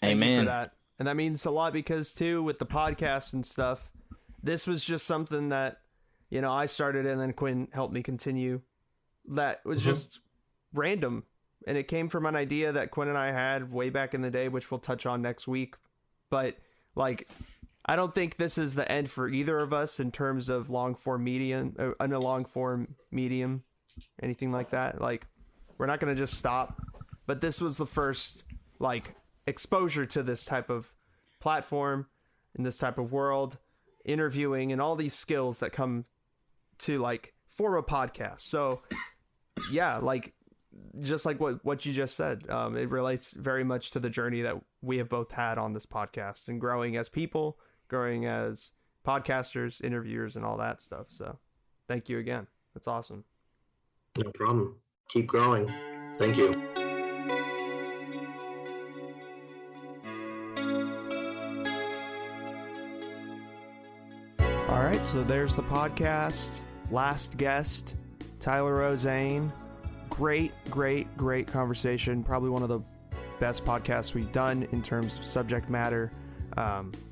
Amen. Thank you for that. And that means a lot because, too, with the podcast and stuff, this was just something that, you know, I started and then Quinn helped me continue. That was just random. And it came from an idea that Quinn and I had way back in the day, which we'll touch on next week. But, like, I don't think this is the end for either of us in terms of long-form medium, anything like that. Like, we're not going to just stop. But this was the first, like, exposure to this type of platform in this type of world, interviewing and all these skills that come to, like, form a podcast. So, yeah, like, just like what you just said, it relates very much to the journey that we have both had on this podcast and growing as people, growing as podcasters, interviewers, and all that stuff. So thank you again. That's awesome. No problem. Keep growing. Thank you. All right, so there's the podcast. Last guest, Tyler Rosane. Great conversation. Probably one of the best podcasts we've done in terms of subject matter.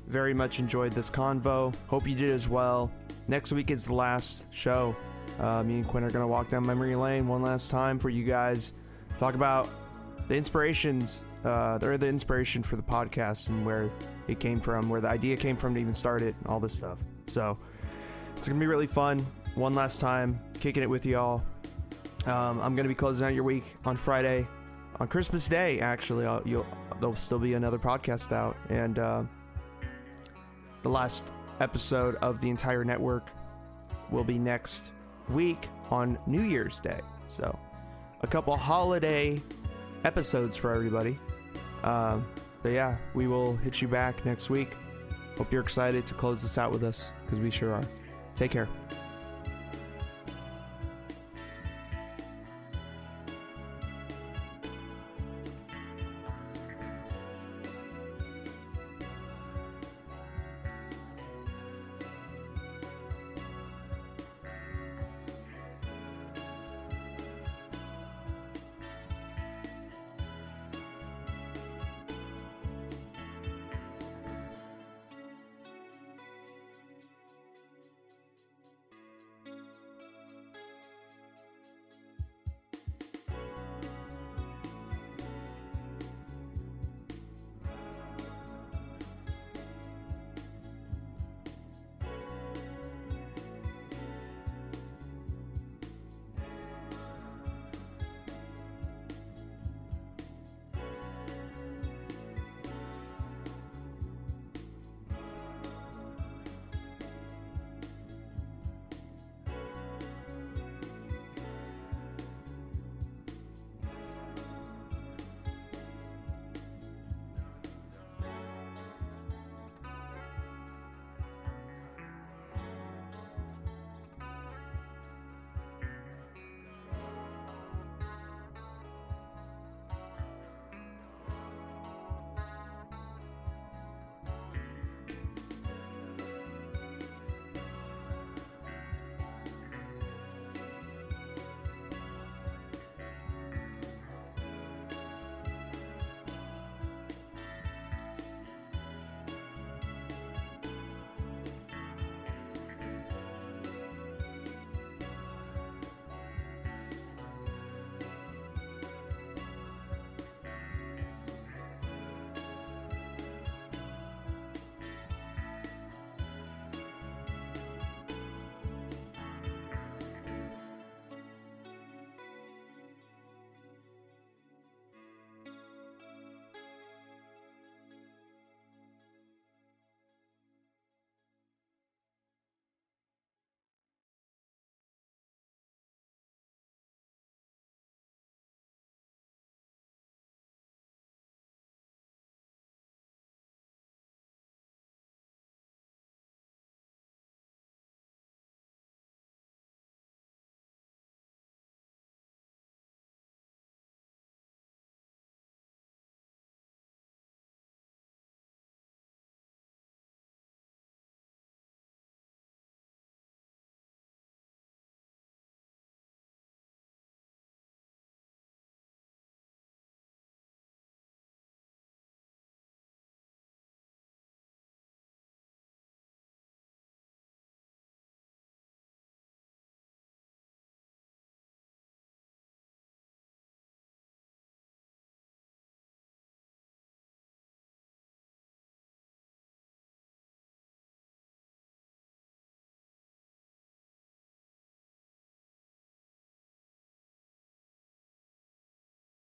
Very much enjoyed this convo. Hope you did as well. Next week is the last show. Me and Quinn are going to walk down memory lane one last time for you guys. Talk about the inspirations, the inspiration for the podcast and where it came from, where the idea came from to even start it, and all this stuff. So it's going to be really fun. One last time, kicking it with y'all. I'm going to be closing out your week on Friday. On Christmas Day, actually, there'll still be another podcast out. And The last episode of the entire network will be next week on New Year's Day. So a couple holiday episodes for everybody. But yeah, we will hit you back next week. Hope you're excited to close this out with us, because we sure are. Take care.